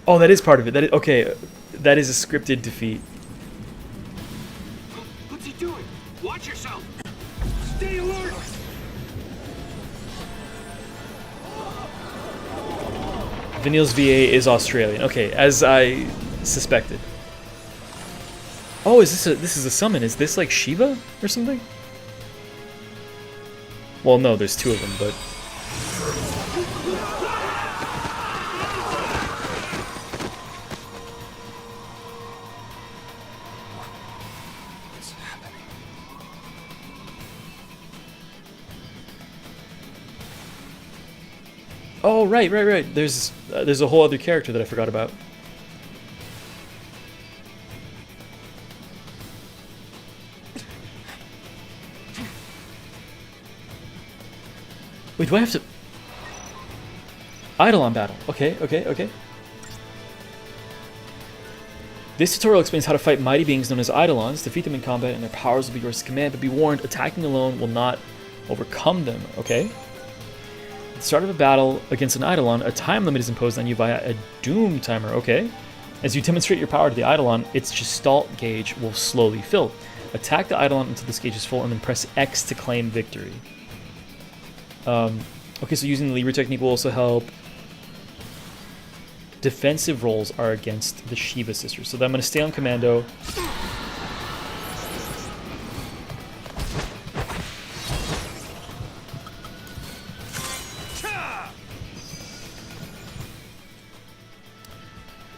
Oh, that is part of it. That is, okay, that is a scripted defeat. What's he doing? Watch yourself. Stay alert. Vanille's VA is Australian. Okay, as I suspected. Oh, this is a summon. Is this like Shiva or something? Well, no, there's 2 of them, but... What's happening? Oh, right. There's a whole other character that I forgot about. Wait, do I have to... Eidolon battle. Okay, okay, okay. This tutorial explains how to fight mighty beings known as Eidolons. Defeat them in combat and their powers will be yours to command, but be warned, attacking alone will not overcome them, okay? At the start of a battle against an Eidolon, a time limit is imposed on you via a doom timer, okay? As you demonstrate your power to the Eidolon, its gestalt gauge will slowly fill. Attack the Eidolon until this gauge is full and then press X to claim victory. Okay, so using the Libra technique will also help. Defensive rolls are against the Shiva sisters. So then I'm going to stay on commando.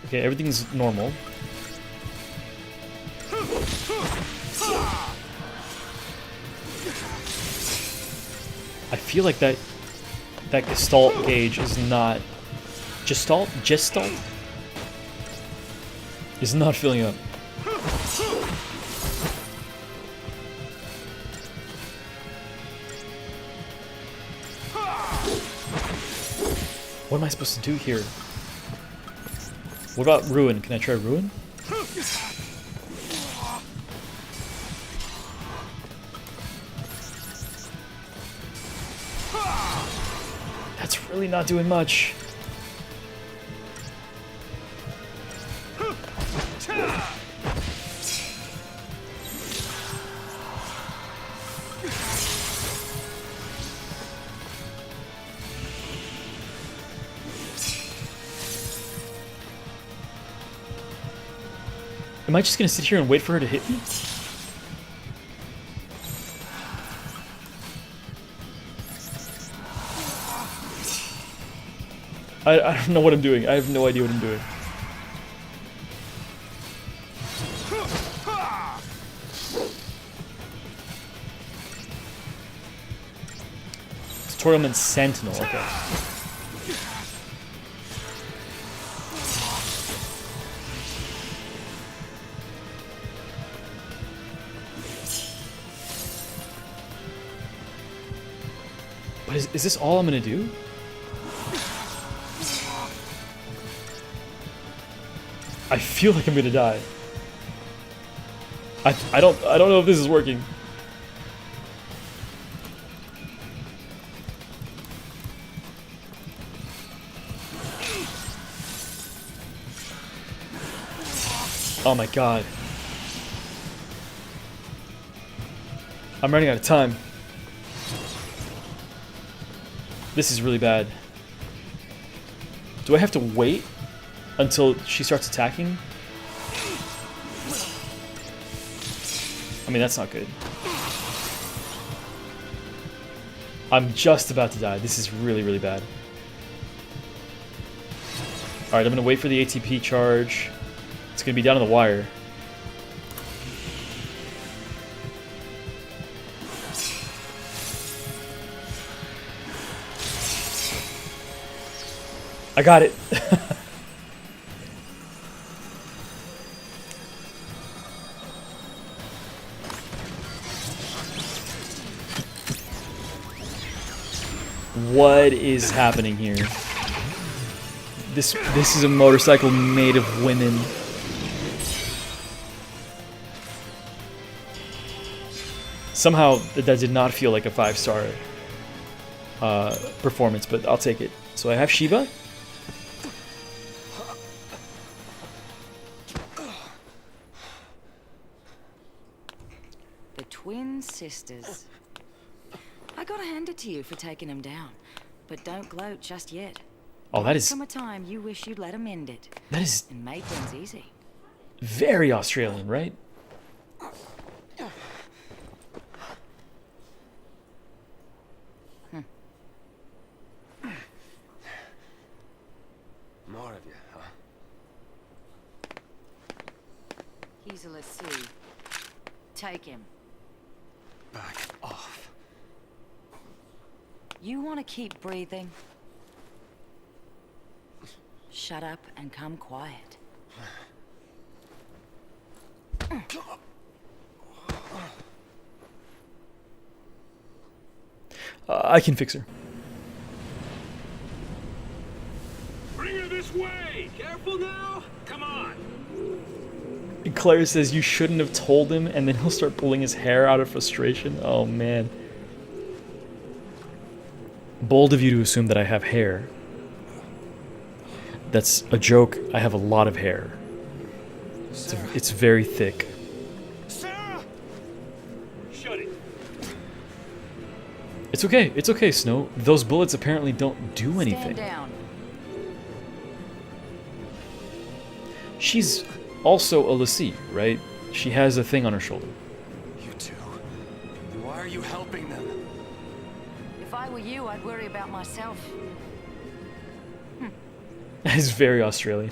Okay, everything's normal. I feel like that gestalt gauge is not... Gestalt is not filling up. What am I supposed to do here? What about Ruin? Can I try Ruin? That's really not doing much. Am I just gonna sit here and wait for her to hit me? I don't know what I'm doing. I have no idea what I'm doing. Tutorial meant Sentinel, okay. But is this all I'm gonna do? I feel like I'm gonna die. I don't know if this is working. Oh my god. I'm running out of time. This is really bad. Do I have to wait until she starts attacking? I mean, that's not good. I'm just about to die. This is really, really bad. Alright, I'm gonna wait for the ATP charge. It's gonna be down to the wire. I got it. What is happening here? This is a motorcycle made of women. Somehow that did not feel like a 5-star performance, but I'll take it. So I have Shiva. The twin sisters. I gotta hand it to you for taking them down, but don't gloat just yet. Oh, that is... Come a time you wish you'd let them end it. That is... And made things easy. Very Australian, right? More of you, huh? He's a lassie. Take him. Back off. You want to keep breathing? Shut up and come quiet. I can fix her. way! Careful now! Come on! And Claire says you shouldn't have told him, and then he'll start pulling his hair out of frustration. Oh man. Bold of you to assume that I have hair. That's a joke. I have a lot of hair. It's very thick. Sarah! Shut it. It's okay. It's okay, Snow. Those bullets apparently don't do anything. Stand down. She's also a Lassie, right? She has a thing on her shoulder. You two. Why are you helping them? If I were you, I'd worry about myself. It's very Australian.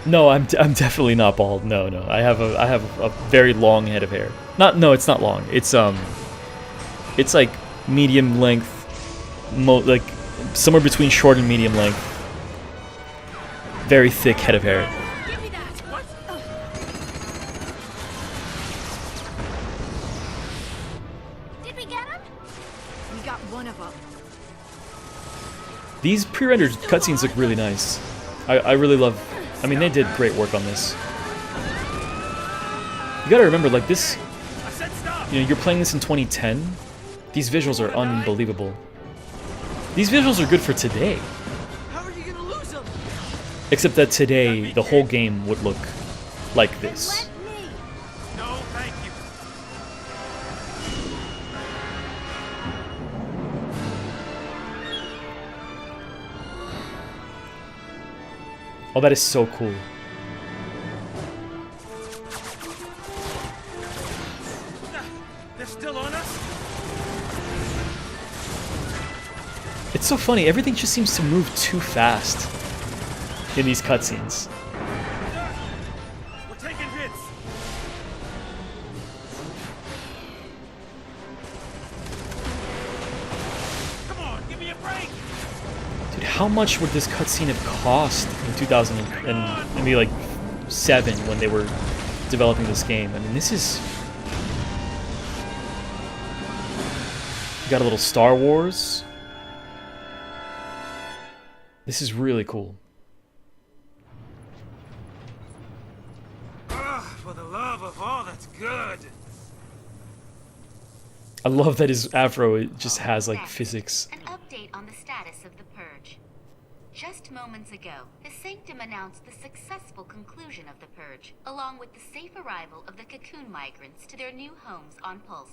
No, I'm definitely not bald. No, no. I have a very long head of hair. No, it's not long. It's like medium length, like somewhere between short and medium length. Very thick head of hair. Give me that. What? Did we get him? We got one of them. These pre-rendered cutscenes look really nice. I really love. I mean, they did great work on this. You gotta remember, like this. I said stop! You know, you're playing this in 2010. These visuals are unbelievable. These visuals are good for today. How are you gonna lose them? Except that today, the whole game would look like this. Let me. No, thank you. Oh, that is so cool. They're still on us? It's so funny. Everything just seems to move too fast in these cutscenes. We're taking hits. Come on, give me a break. Dude, how much would this cutscene have cost in 2000 and maybe like 7 when they were developing this game? I mean, this is. You got a little Star Wars. This is really cool. For the love of all that's good. I love that his afro it just has like physics. An update on the status of the Purge. Just moments ago, the Sanctum announced the successful conclusion of the Purge, along with the safe arrival of the Cocoon migrants to their new homes on Pulse.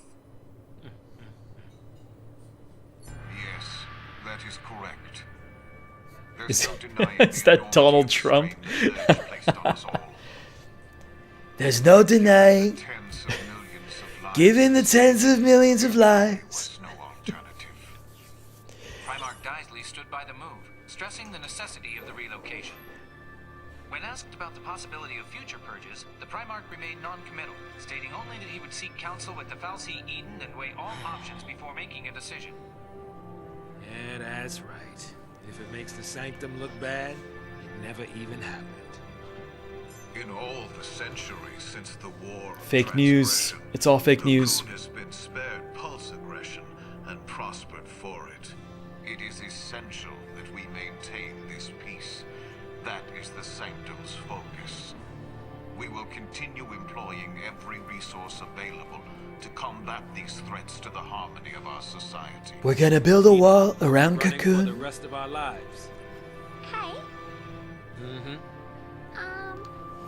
Yes, that is correct. Is, There's no denying is the that Donald enormity of Trump? strain that is placed on us all. There's no denying. Tens of millions of lives. Given the tens of millions of There lives. was no alternative. Primarch Daisley stood by the move, stressing the necessity of the relocation. When asked about the possibility of future purges, the Primarch remained non-committal, stating only that he would seek counsel with the Fal'Cie Eden and weigh all options before making a decision. Yeah, that's right. If it makes the Sanctum look bad, it never even happened. In all the centuries since the war of Fake news. transgression, It's all fake news. Cocoon has been spared pulse aggression and prospered for it. It is essential that we maintain this peace. That is the Sanctum's focus. We will continue employing every resource available to combat these threats to the harmony of our society. We're gonna build a wall around Running for the Cocoon. rest of our lives. Hey, Mm-hmm.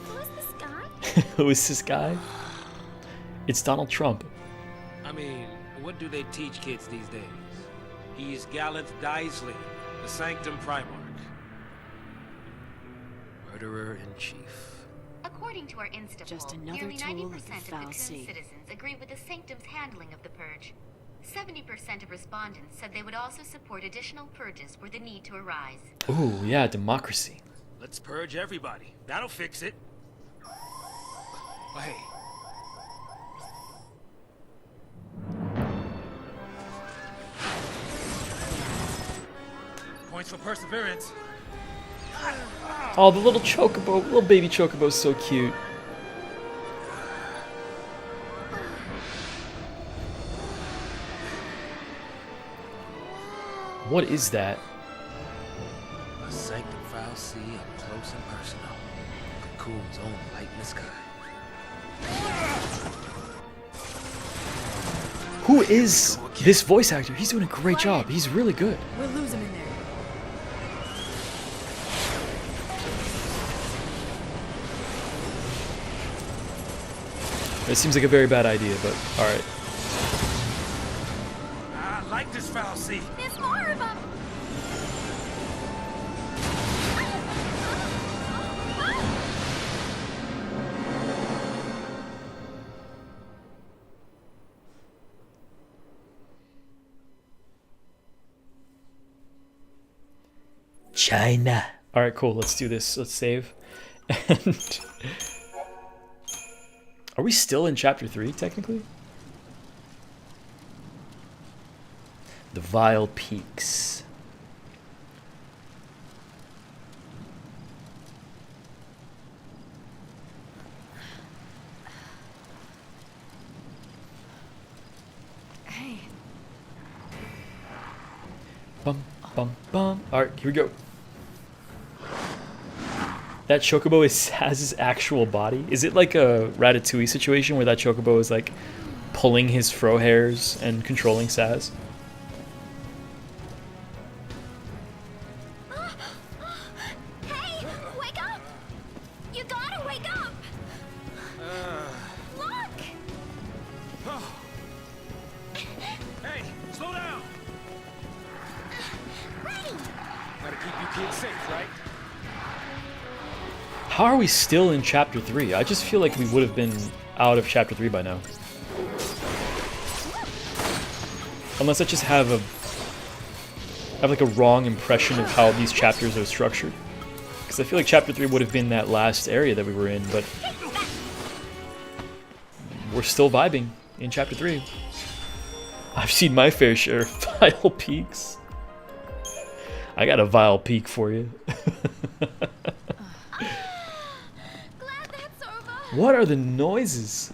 who is this guy? Who is this guy? It's Donald Trump. I mean, what do they teach kids these days? He's Gallant Daisley, the Sanctum Primarch. Murderer-in-Chief. According to our Insta Just poll, another nearly tool 90% of the of Cocoon Fal'Cie. citizens agree with the Sanctum's handling of the Purge. 70% of respondents said they would also support additional purges were the need to arise. Ooh, yeah, democracy. Let's purge everybody. That'll fix it. Oh, hey. Points for perseverance. Oh, the little chocobo, little baby chocobo is so cute. What is that? A sight that foul see up close and personal. Cocoon's own light in the sky. Who is this voice actor? He's doing a great job. He's really good. We'll lose him in there. It seems like a very bad idea, but alright. I like this foul sea. There's more of them. China. Alright, cool. Let's do this. Let's save. And are we still in chapter 3, technically? The Vile Peaks. Hey. Bum, bum, bum. Alright, here we go. That chocobo has his actual body. Is it like a Ratatouille situation where that chocobo is like pulling his fro hairs and controlling Saz? Hey, wake up! You gotta wake up! Look! Hey, slow down. Ready! Gotta keep you kids safe, right? How are we still in chapter 3? I just feel like we would have been out of chapter 3 by now. Unless I just have like a wrong impression of how these chapters are structured. Because I feel like chapter 3 would have been that last area that we were in, but we're still vibing in chapter 3. I've seen my fair share of vile peaks. I got a vile peak for you. Glad that's over. What are the noises?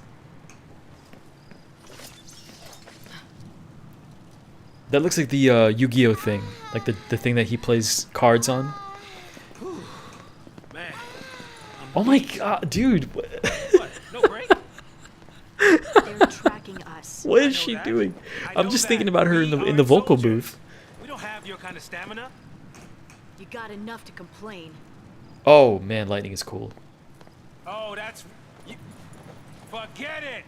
That looks like the Yu-Gi-Oh thing, like the thing that he plays cards on. Man. Oh my god, dude! What? No break? They're tracking us. What is she doing? I'm just thinking about her in the vocal booth. We don't have your kind of stamina. You got enough to complain. Oh man, lightning is cool. Oh, that's... Forget it!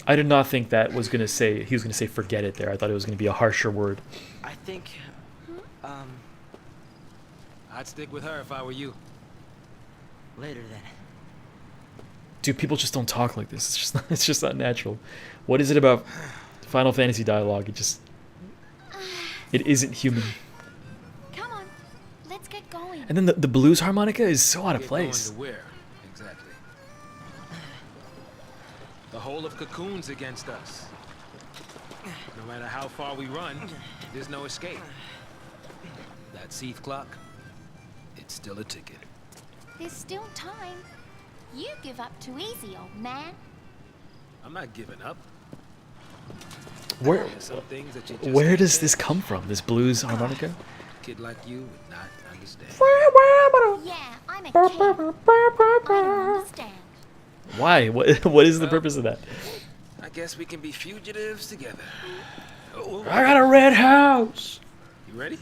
I did not think that was gonna say he was gonna say forget it there. I thought it was gonna be a harsher word. I think, I'd stick with her if I were you. later then. Dude, people just don't talk like this. It's just not natural. What is it about Final Fantasy dialogue? It isn't human. Come on, let's get going. And then the blues harmonica is so out of Get going place. to where, exactly? The whole of Cocoon's against us. No matter how far we run, there's no escape. That Seath clock, it's still a ticket. There's still time. You give up too easy, old man. I'm not giving up. Where There's some things that you just where can't does change. this come from? This blues harmonica? A kid like you would not understand. Yeah, I'm a kid. I don't understand. Why? What is the purpose of that? I guess we can be fugitives together. Oh, I got a red house. you ready?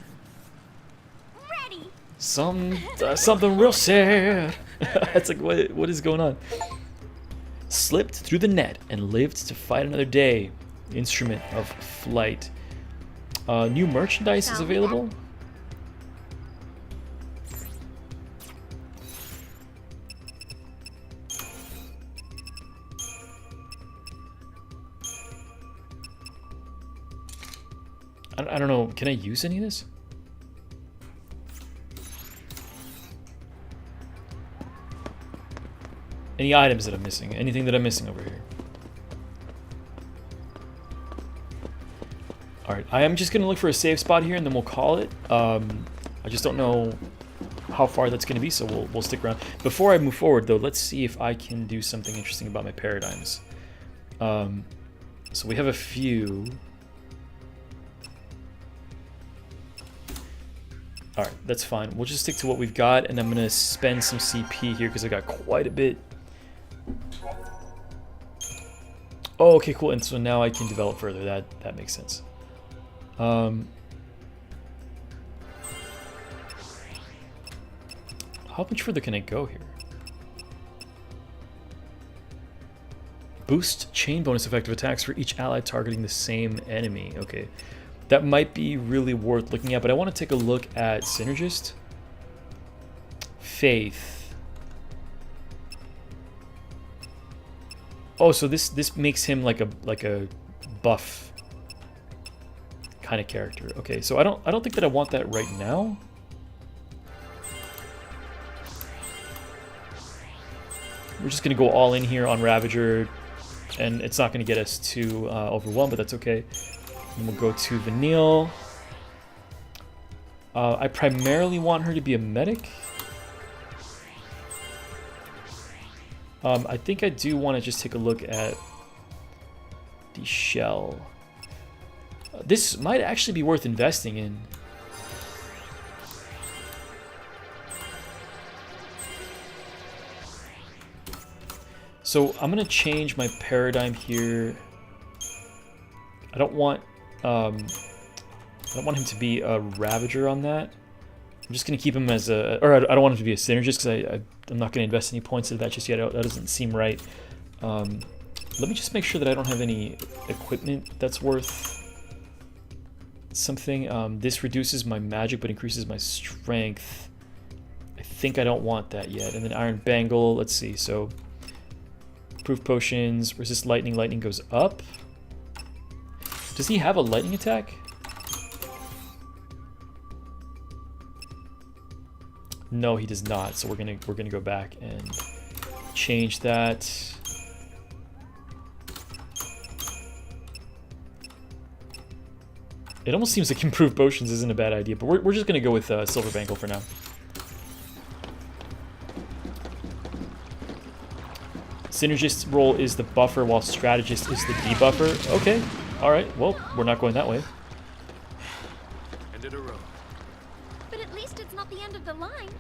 Ready? Something real sad. It's like what is going on? Slipped through the net and lived to fight another day. Instrument of flight. New merchandise is available. I don't know. Can I use any of this? Any items that I'm missing? Anything that I'm missing over here? Alright, I am just going to look for a save spot here and then we'll call it. I just don't know how far that's going to be, so we'll stick around. Before I move forward, though, let's see if I can do something interesting about my paradigms. So we have a few. Alright, that's fine. We'll just stick to what we've got, and I'm going to spend some CP here because I got quite a bit. Oh, okay, cool. And so now I can develop further. That makes sense. How much further can I go here? Boost chain bonus effective attacks for each ally targeting the same enemy. Okay. That might be really worth looking at, but I want to take a look at Synergist. Faith. Oh, so this makes him like a buff kind of character. Okay, so I don't think that I want that right now. We're just gonna go all in here on Ravager, and it's not gonna get us too overwhelmed, but that's okay. And we'll go to Vanille. I primarily want her to be a medic. I think I do want to just take a look at the shell. This might actually be worth investing in. So I'm gonna change my paradigm here. I don't want him to be a Ravager on that. I'm just gonna keep him as a, or I don't want him to be a Synergist because I'm not gonna invest any points into that just yet. That doesn't seem right. Let me just make sure that I don't have any equipment that's worth something. This reduces my magic but increases my strength. I think I don't want that yet. And then Iron Bangle. Let's see. So proof potions, resist lightning. Lightning goes up. Does he have a lightning attack? No, he does not. So we're gonna go back and change that. It almost seems like improved potions isn't a bad idea, but we're just gonna go with Silver Bangle for now. Synergist role is the buffer, while Strategist is the debuffer. Okay, alright, well, we're not going that way. End of the road. But at least it's not the end of the line.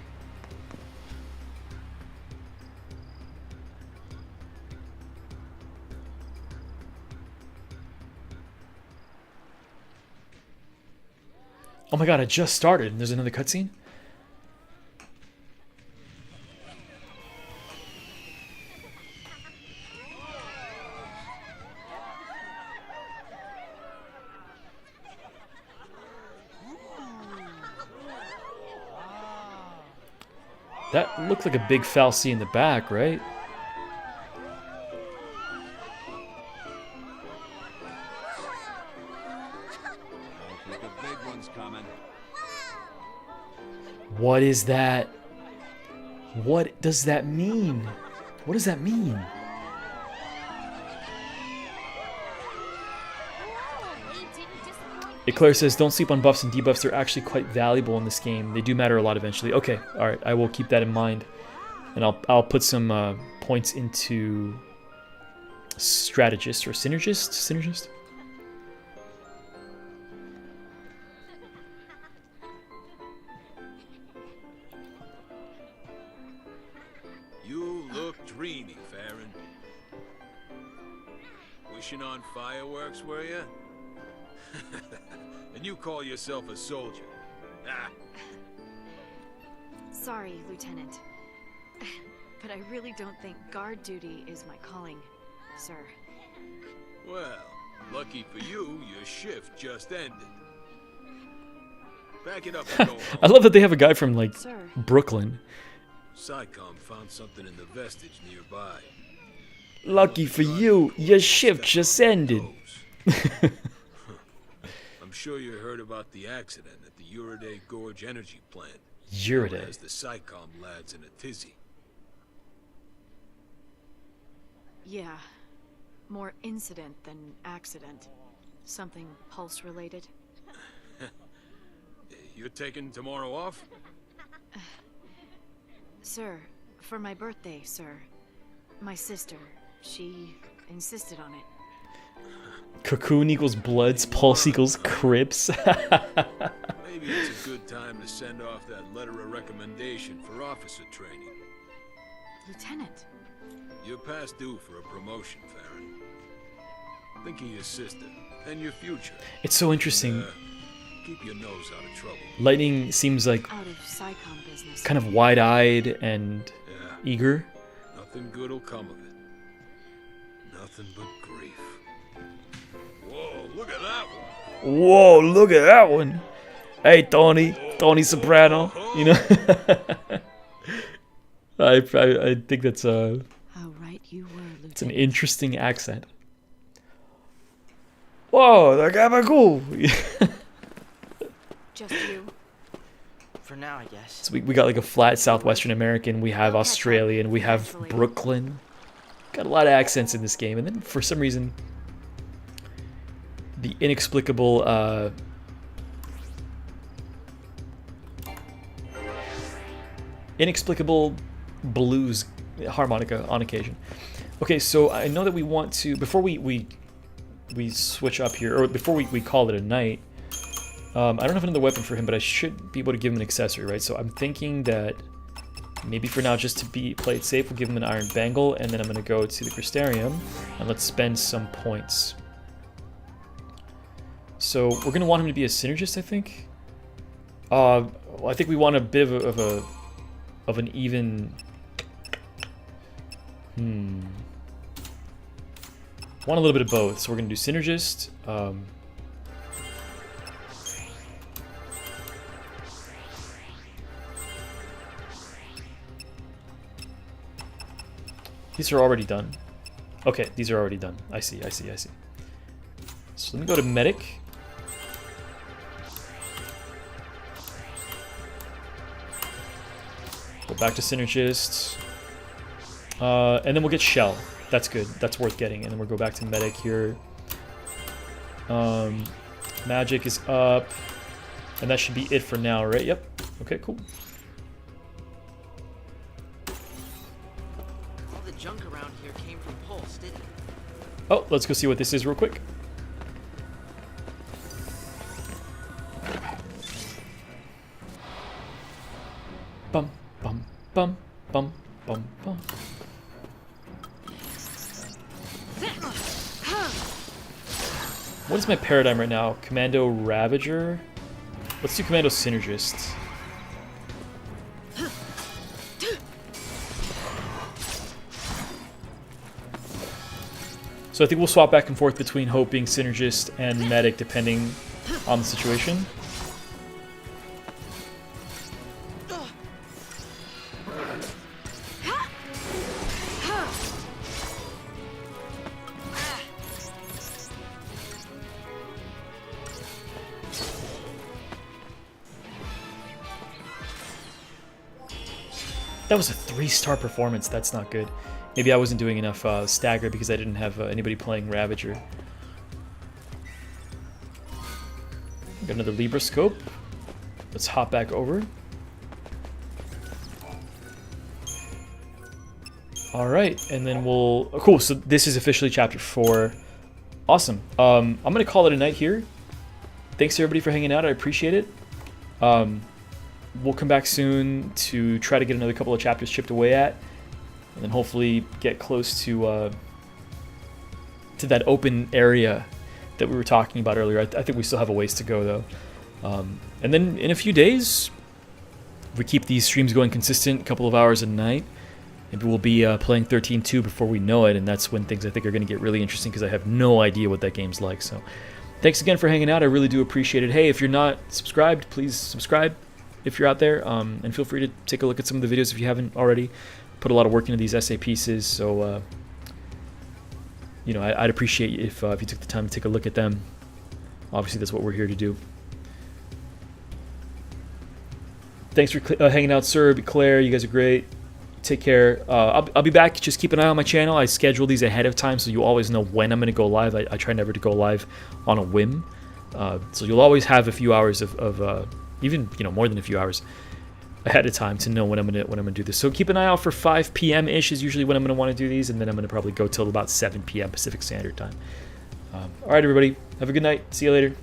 Oh my god, I just started and there's another cutscene? That looked like a big fal'Cie in the back, right? What is that? What does that mean? What does that mean? Eclair says, don't sleep on buffs and debuffs. They're actually quite valuable in this game. They do matter a lot eventually. Okay, alright. I will keep that in mind. And I'll put some points into Strategist or Synergist? Synergist? You look dreamy, Farron. Wishing on fireworks, were you? And you call yourself a soldier? Ah. Sorry, Lieutenant. But I really don't think guard duty is my calling, sir. Well, lucky for you, your shift just ended. Back it up and go home. I love that they have a guy from, like, Sir. Brooklyn. SciComm found something in the vestige nearby. Lucky for you, your shift just ended. I'm sure you heard about the accident at the Uriday Gorge energy plant. Uriday. As the SciComm lads in a tizzy. Yeah. More incident than accident. Something pulse related. You're taking tomorrow off? Sir, for my birthday, sir. My sister, she insisted on it. Cocoon equals Bloods, Pulse equals Crips. Maybe it's a good time to send off that letter of recommendation for officer training. Lieutenant. You're past due for a promotion, Farron. Think of your sister and your future. It's so interesting. Keep your nose out of trouble. Lightning seems like Out of Psychom business. kind of wide-eyed and eager. Nothing good will come of it. Nothing but grief. Whoa, look at that one. Whoa, look at that one. Hey, Tony Soprano. You know, I think that's How right you were, Lieutenant. it's an interesting accent. Whoa, that guy cool. Just you. For now, I guess. So we got like a flat Southwestern American. We have Australian. We have Brooklyn. Got a lot of accents in this game, and then for some reason, the inexplicable blues harmonica on occasion. Okay, so I know that we want to, before we switch up here, or before we call it a night, I don't have another weapon for him, but I should be able to give him an accessory, right? So I'm thinking that maybe for now, just to play it safe, we'll give him an iron bangle, and then I'm going to go to the Crystarium, and let's spend some points. So we're going to want him to be a synergist, I think. Well, I think we want a bit of an even... Want a little bit of both, so we're going to do synergist. These are already done. Okay, these are already done. I see. So let me go to medic. Go back to synergist. And then we'll get shell. That's good. That's worth getting. And then we'll go back to medic here. Magic is up. And that should be it for now, right? Yep. Okay, cool. All the junk around here came from Pulse, didn't it? Oh, let's go see what this is real quick. Bum, bum, bum, bum, bum, bum. What is my paradigm right now? Commando Ravager? Let's do Commando Synergist. So I think we'll swap back and forth between Hope being Synergist and Medic depending on the situation. That was a 3-star performance. That's not good. Maybe I wasn't doing enough stagger because I didn't have anybody playing Ravager. Got another Libra scope. Let's hop back over. All right, and then we'll... Oh, cool, so this is officially Chapter 4. Awesome. I'm going to call it a night here. Thanks to everybody for hanging out. I appreciate it. We'll come back soon to try to get another couple of chapters chipped away at, and then hopefully get close to that open area that we were talking about earlier. I think we still have a ways to go, though. And then in a few days, if we keep these streams going consistent, a couple of hours a night, maybe we'll be playing 13-2 before we know it, and that's when things I think are going to get really interesting because I have no idea what that game's like. So thanks again for hanging out. I really do appreciate it. Hey, if you're not subscribed, please subscribe if you're out there, and feel free to take a look at some of the videos if you haven't already. Put a lot of work into these essay pieces, so you know, I'd appreciate if you took the time to take a look at them. Obviously, that's what we're here to do. Thanks for hanging out, sir. Claire, you guys are great. Take care. I'll be back. Just keep an eye on my channel. I schedule these ahead of time, so you always know when I'm going to go live. I try never to go live on a whim. So you'll always have a few hours of even more than a few hours ahead of time to know when I'm gonna do this. So keep an eye out for 5 p.m. ish is usually when I'm gonna want to do these, and then I'm gonna probably go till about 7 p.m. Pacific Standard Time. All right, everybody, have a good night. See you later.